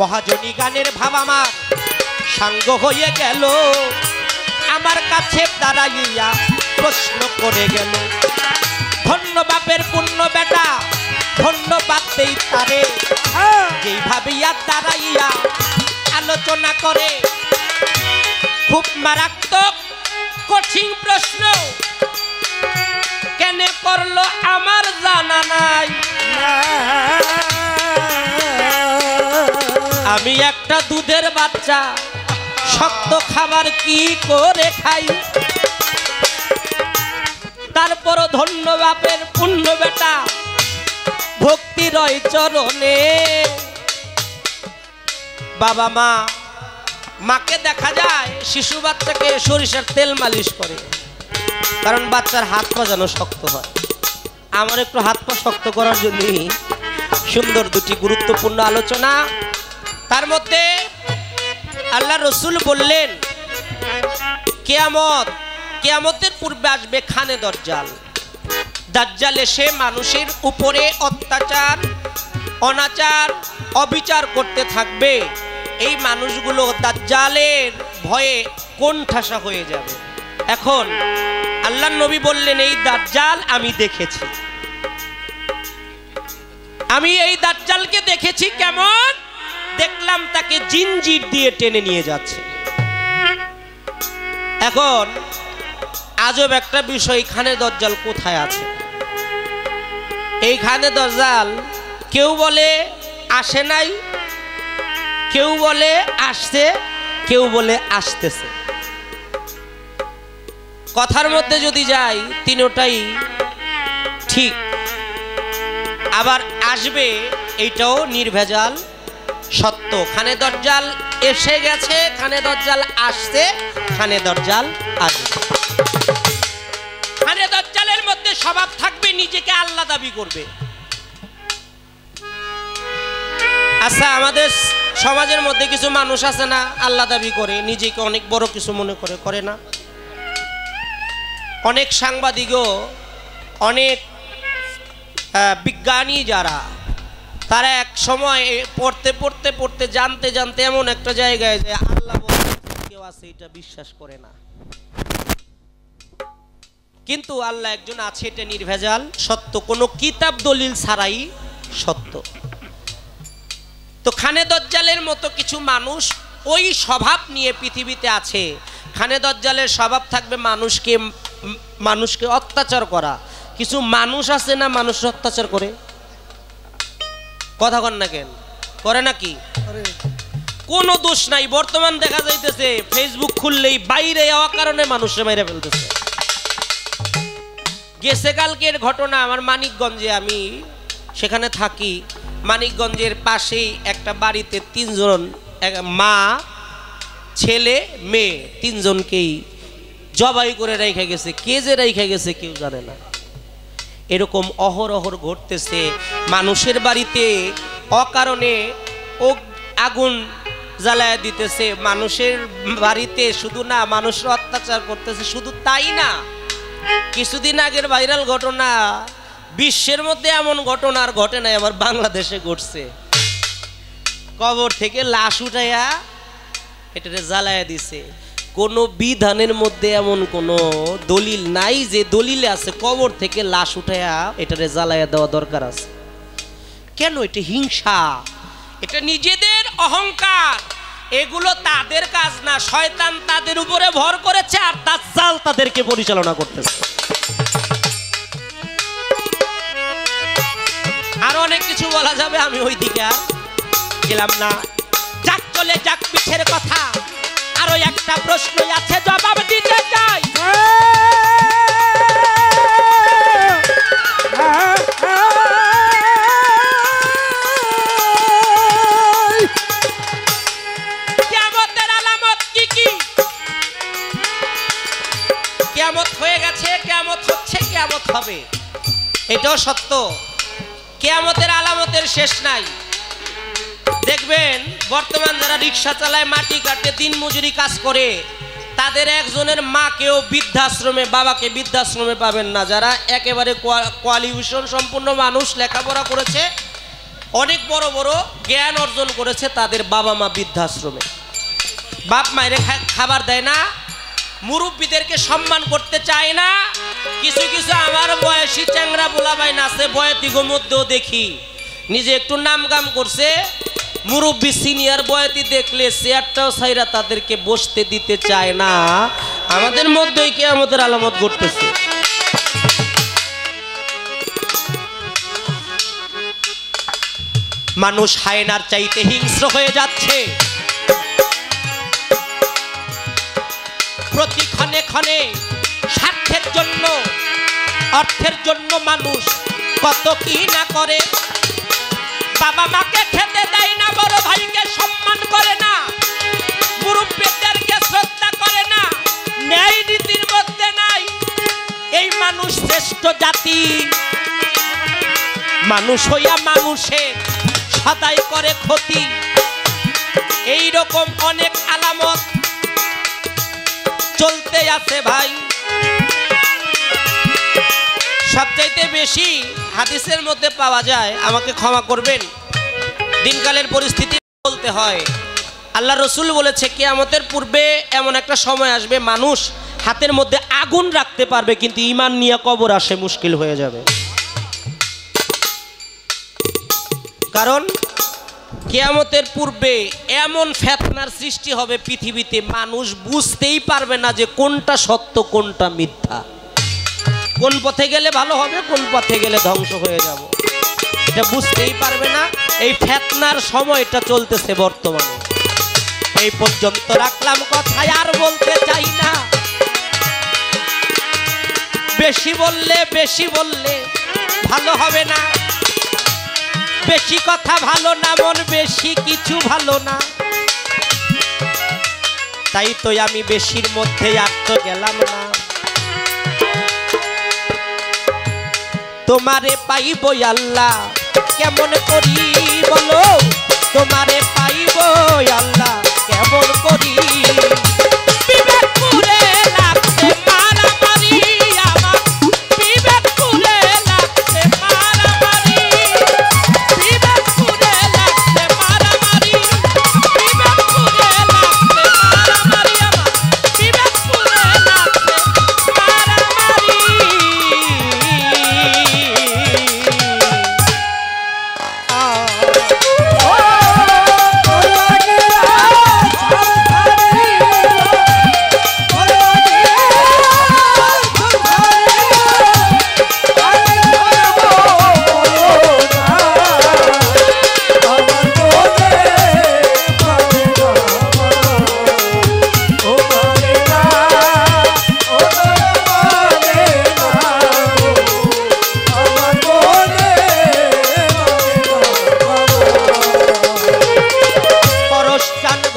S1: মহাজনী গানের ভাব আমার সাঙ্গ হয়ে গেল, আমার কাছে দাঁড়াইয়া প্রশ্ন করে গেল, ধন্য বাপের পুণ্য বেটা, ধন্যবাদ দেই তারে, যেইভাবে দাঁড়াইয়া আলোচনা করে। খুব মারাত্মক কঠিন প্রশ্ন কেন করলো আমার জানা নাই, আমি একটা দুধের বাচ্চা, শক্ত খাবার কি করে খাই, তারপরও ধন্য বাপের পুণ্য বেটা, ভক্তি রয় চরণে। বাবা মা, মাকে দেখা যায় শিশু বাচ্চাকে সরিষার তেল মালিশ করে, কারণ বাচ্চার হাত পা যেন শক্ত হয়। আমার একটু হাত পা শক্ত করার জন্য সুন্দর দুটি গুরুত্বপূর্ণ আলোচনা। তার মধ্যে আল্লাহ রসুল বললেন, কিয়ামতের পূর্বে আসবে খানে দজ্জাল। দাজ্জাল এসে মানুষের উপরে অত্যাচার, অনাচার, অবিচার করতে থাকবে। এই মানুষগুলো দাজ্জালের ভয়ে কোণঠাসা হয়ে যাবে। এখন আল্লাহর নবী বললেন, এই দাজ্জাল আমি দেখেছি, আমি এই দাজ্জালকে দেখেছি। কেমন দেখলাম? তাকে জিনজির দিয়ে টেনে নিয়ে যাচ্ছে। এখন আজব একটা বিষয়, খানে দজ্জাল কোথায় আছে? এই খানে দজ্জাল কেউ বলে আসে নাই, কেউ বলে আসছে, কেউ বলে আসতেছে। কথার মধ্যে যদি যাই তিনটাই ঠিক, আবার আসবে এইটাও নির্ভেজাল সত্য। খানে দজ্জাল এসে গেছে, খানে দজ্জাল আসছে, খানে দজ্জাল আসবে। খানে দজ্জালের মধ্যে স্বভাব থাকবে নিজেকে আল্লাহ দাবি করবে। আচ্ছা, আমাদের সমাজের মধ্যে কিছু মানুষ আছে না আল্লাহ দাবি করে, নিজেকে অনেক বড় কিছু মনে করে, করে না? অনেক সাংবাদিকও, অনেক বিজ্ঞানী যারা, তারা এক সময় পড়তে পড়তে পড়তে জানতে জানতে এমন একটা জায়গায় যে আল্লাহ বলতে কেউ আছে এটা বিশ্বাস করে না। কিন্তু আল্লাহ একজন আছে, এটা নির্ভেজাল সত্য, কোনো কিতাব দলিল ছাড়াই সত্য। তো খানে দজ্জালের মতো কিছু মানুষ ওই স্বভাব নিয়ে পৃথিবীতে আছে। খানে দজ্জালের স্বভাব থাকবে মানুষকে অত্যাচার করা। কিছু মানুষ আছে না মানুষ অত্যাচার করে, কথা কন না কেন, করে নাকি? কোনো দোষ নাই। বর্তমান দেখা যাইতেছে ফেসবুক খুললেই বাইরে যাওয়া কারণে মানুষে মেরে ফেলতেছে। গেছে কালকের ঘটনা আমার মানিকগঞ্জে, আমি সেখানে থাকি। মানিকগঞ্জের পাশেই একটা বাড়িতে তিনজন, মা ছেলে মেয়ে, তিনজনকেই জবাই করে রেখে গেছে। কে যে রেখে গেছে কেউ জানে না। এরকম অহরহর ঘটতেছে। মানুষের বাড়িতে অকারণে আগুন জ্বালায় দিতেছে, মানুষের বাড়িতে শুধু না মানুষ অত্যাচার করতেছে। শুধু তাই না, কিছুদিন আগের ভাইরাল ঘটনা, বিশ্বের মধ্যে এমন ঘটনা আর ঘটে নাই, আমার বাংলাদেশে ঘটছে। কবর থেকে লাশ উঠাইয়া এটারে জ্বালায়া দিছে। কোনো বিধানের মধ্যে এমন কোনো দলিল নাই যে দলিলে আছে কবর থেকে লাশ উঠাইয়া এটারে জ্বালায়া দেওয়া দরকার আছে। কেন? এটা হিংসা, এটা নিজেদের অহংকার। এগুলো তাদের কাজ না, শয়তান তাদের উপরে ভর করেছে আর দাজ্জাল তাদেরকে পরিচালনা করতেছে। আরো অনেক কিছু বলা যাবে, আমি ওই দিকে আর গেলাম না। যাক চলে যাক পিঠের কথা, আরো একটা প্রশ্ন আছে জবাব দিতে চাই। কিয়ামতের আলামত কি কি? কিয়ামত হয়ে গেছে, কিয়ামত হচ্ছে, কিয়ামত হবে, এটাও সত্য। কিয়ামতের আলামতের শেষ নাই। দেখবেন বর্তমান যারা রিক্সা চালায়, মাটি কাটে, দিন মজুরি কাজ করে, তাদের একজনের মাকেও বৃদ্ধাশ্রমে, বাবাকে বৃদ্ধাশ্রমে পাবেন না। যারা একেবারে কোয়ালিফিকেশন সম্পূর্ণ মানুষ, লেখাপড়া করেছে, অনেক বড় বড় জ্ঞান অর্জন করেছে, তাদের বাবা মা বৃদ্ধাশ্রমে। বাপ মায়ের খাবার দেয় না, মুরব্বীদেরকে সম্মান করতে চায় না। কিছু কিছু আমার বয়সী চ্যাংরা বোলাবাই নাচে, বয়তিগো মধ্যেও দেখি নিজে একটু নামগাম করছে, মুরব্বী সিনিয়র বয়তি দেখলে চেয়ারটাও ছাইরা তাদেরকে বসতে দিতে চায় না। আমাদের মধ্যেই কিয়ামতের আলামত ঘটতেছে। মানুষ হায়নার চাইতে হিংস্র হয়ে যাচ্ছে। প্রতি ক্ষণে ক্ষণে স্বার্থের জন্য, অর্থের জন্য মানুষ কত কি না করে। বাবা মাকে খেতে দেয় না, বড় ভাইকে সম্মান করে না, মুরব্বীদেরকে শ্রদ্ধা করে না, ন্যায় নীতির মধ্যে নাই। এই মানুষ শ্রেষ্ঠ জাতি। মানুষ হইয়া মানুষের সদাই করে ক্ষতি। এই রকম অনেক আলামত চলতে আছে ভাই। সবচাইতে বেশি হাদিসের মধ্যে পাওয়া যায়, আমাকে ক্ষমা করবেন, দিনকালের পরিস্থিতি বলতে হয়। আল্লাহ রসুল বলেছে কিয়ামতের পূর্বে এমন একটা সময় আসবে, মানুষ হাতের মধ্যে আগুন রাখতে পারবে কিন্তু ঈমান নিয়ে কবর আসে মুশকিল হয়ে যাবে। কারণ কিয়ামতের পূর্বে এমন ফিতনার সৃষ্টি হবে পৃথিবীতে, মানুষ বুঝতেই পারবে না যে কোনটা সত্য কোনটা মিথ্যা, কোন পথে গেলে ভালো হবে, কোন পথে গেলে ধ্বংস হয়ে যাব। এটা বুঝতেই পারবে না। এই ফেতনার সময়টা চলতেছে বর্তমানে। এই পর্যন্ত রাখলাম কথা, আর বলতে চাই না। বেশি বললে ভালো হবে না। বেশি কথা ভালো না, মন বেশি কিছু ভালো না। তাই তো আমি বেশির মধ্যে আর তো গেলাম না। তোমারে পাইব আল্লাহ কেমন করি বলো, তোমারে পাইব আল্লাহ কেমন করি। বিবেকপুরে লাগছে মারামারি আমার, বিবেকপুরে লাগছে মারামারি, বিবেকপুরে লাগছে মারামারি, বিবেকপুরে লাগছে মারামারি আমার, বিবেকপুরে লাগছে মারামারি।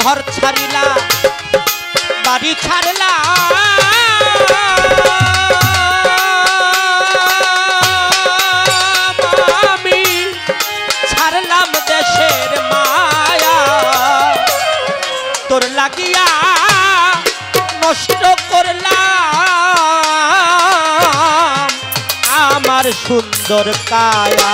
S1: ঘর ছাড়িলা বাড়ি ছাড়লা, আমি ছাড়লাম দেশের মায়া, তোর লাগিয়া নষ্ট করলাম আমার সুন্দর কায়া।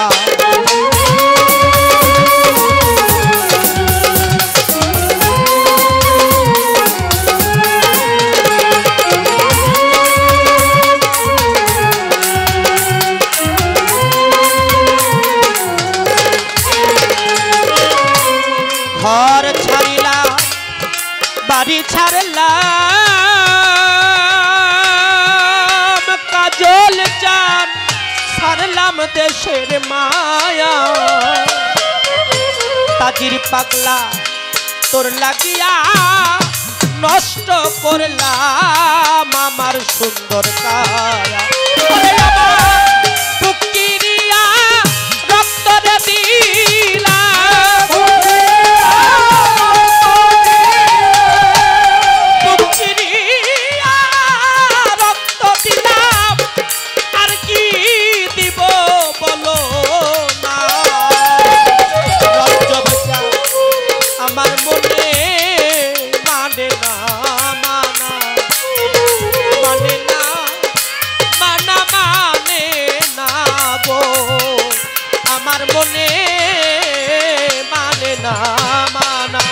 S1: ঘর ছাড়িলা বাড়ি ছাড়লাম, কাজল চান ছাড়লাম দেশের মায়া, তাজির পাগলা তোর লাগিয়া নষ্ট করলাম আমার সুন্দর কায়া। পুকিরিয়া রক্ত দিলাম, রক্ত দিলাম, আর কি দিব বলো না। আমার মনে মানে না, মানে না, মানে না গো, আমার মনে মানে না, মানা।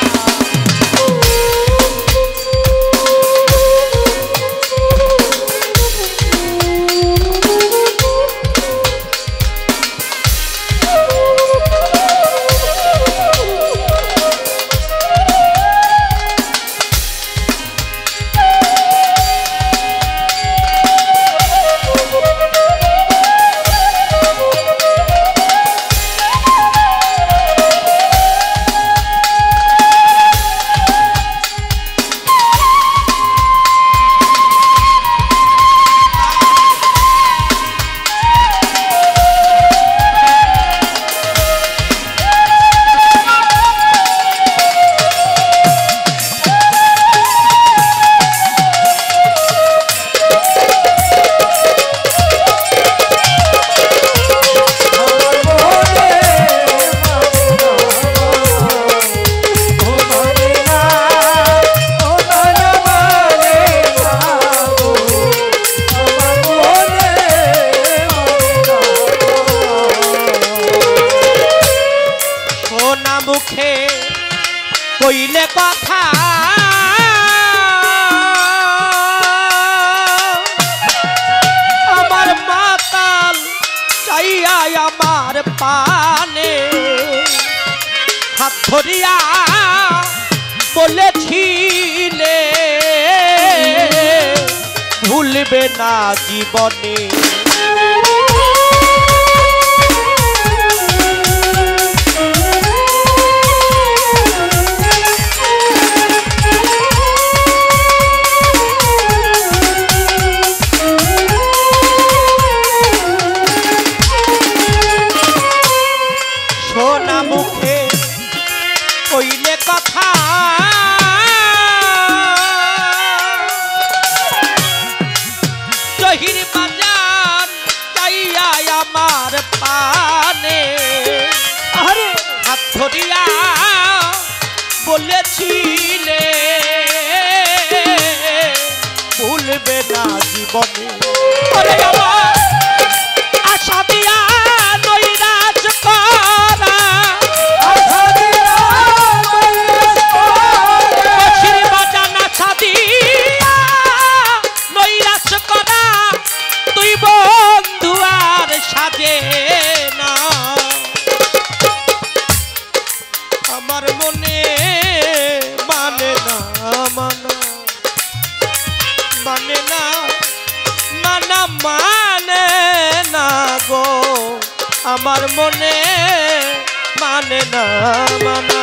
S1: মুখে কইলে কথা আমার মাতাল চাইয়া আমার পানে হাত ধরিয়া বলেছিলে ভুলবে না জীবনে দিলে ভুলবে না জীবনে ওরে আমার আশা দিয়া নৈরাজ করা বাঁশির বাজানা সাদিয়া নৈরাজ করা তুই বন্ধু আর সাজে না আমার মনে মানে না মানা মানে না মানা মানে না গো আমার মনে মানে না মানা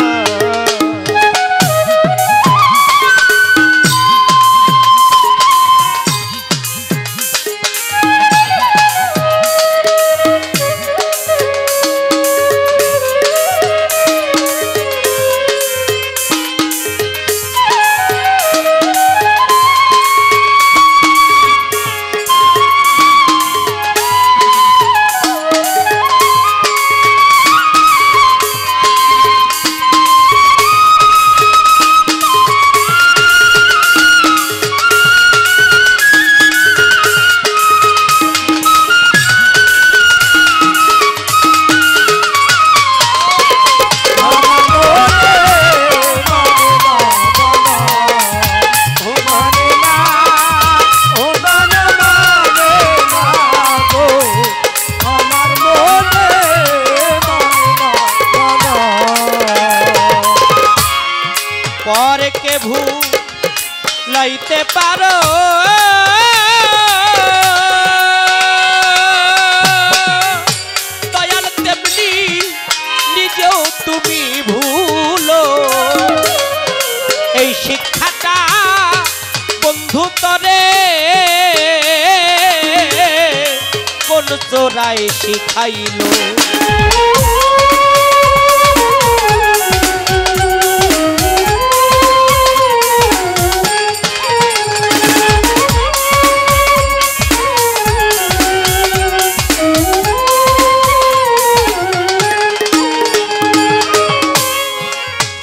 S1: পরকে ভুলাইতে পারো দয়াল তেমনি নিজেও তুমি ভুলো এই শিক্ষাটা বন্ধু তরে কোন চোরাই শিখাইলো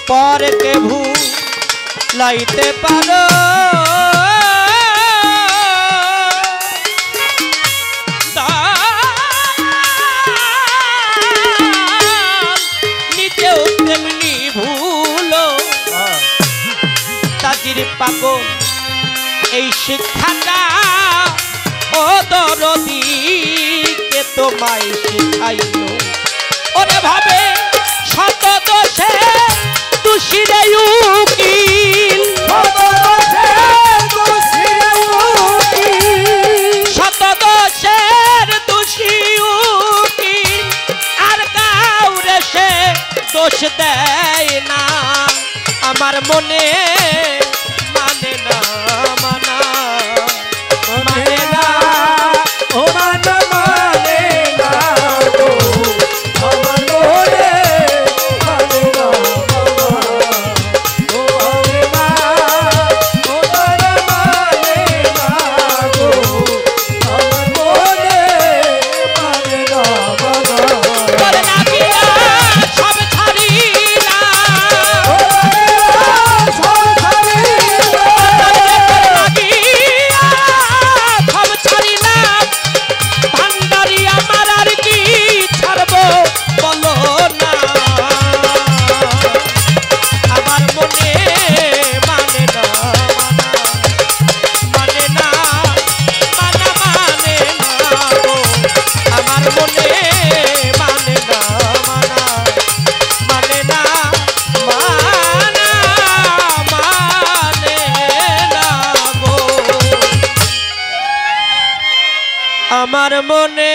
S1: পরকে ভুলাইতে পারো নিজেও তেমনি ভুলো তাজির পাগল এই শিক্ষাটা ও দরদিকে তোমায় শিখাইলো ওরে ভাবে শত দোষে তুষিরে উকিল শত দোষের দোষী উকিল আর কাউরে সে দোষ দেয় না আমার মনে মানে না মানা মানে না ও মানা মানে না গো আমার মনে মানে না আমার মনে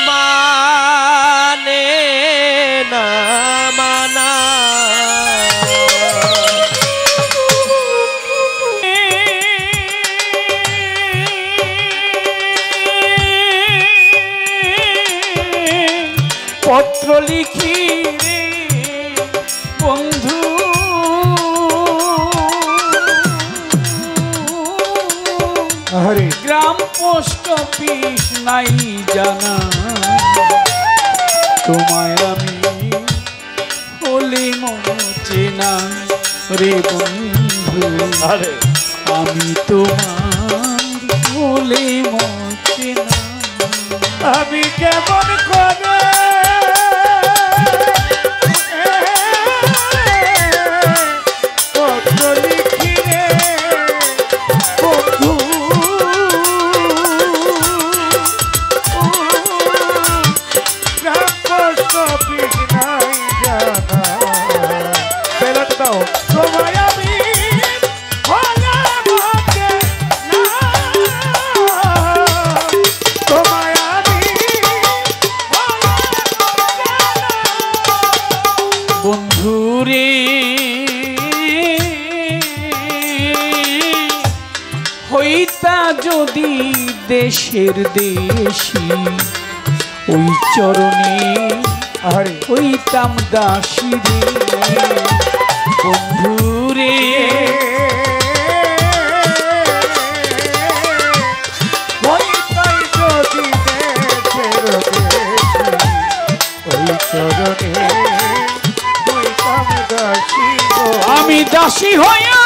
S1: মানে না মানা
S3: পত্র লিখি রে বন্ধু গ্রাম পোস্ট অফিস নাই জানা, তোমায় আমি হলে মন চেনা রে বন্ধু,
S2: আরে
S3: আমি তোমার হলে মন চেনা।
S2: আমি কেমন করে পত্র লিখি রে বন্ধু, গ্রাম পোস্ট অফিস নাই জানা, বেলাটা দাও তোমায় আমি হলে মনে না, তোমায় আমি
S3: বন্ধুরে হইতা যদি দেশের দেশি, ওই চরণে
S2: আরে
S3: হইতাম দাসী রে বন্ধুরে।
S2: হইতাই যদি দেশের দেশি, ওই চরণে হইতাম দাসী গো।
S3: আমি দাসী হইয়া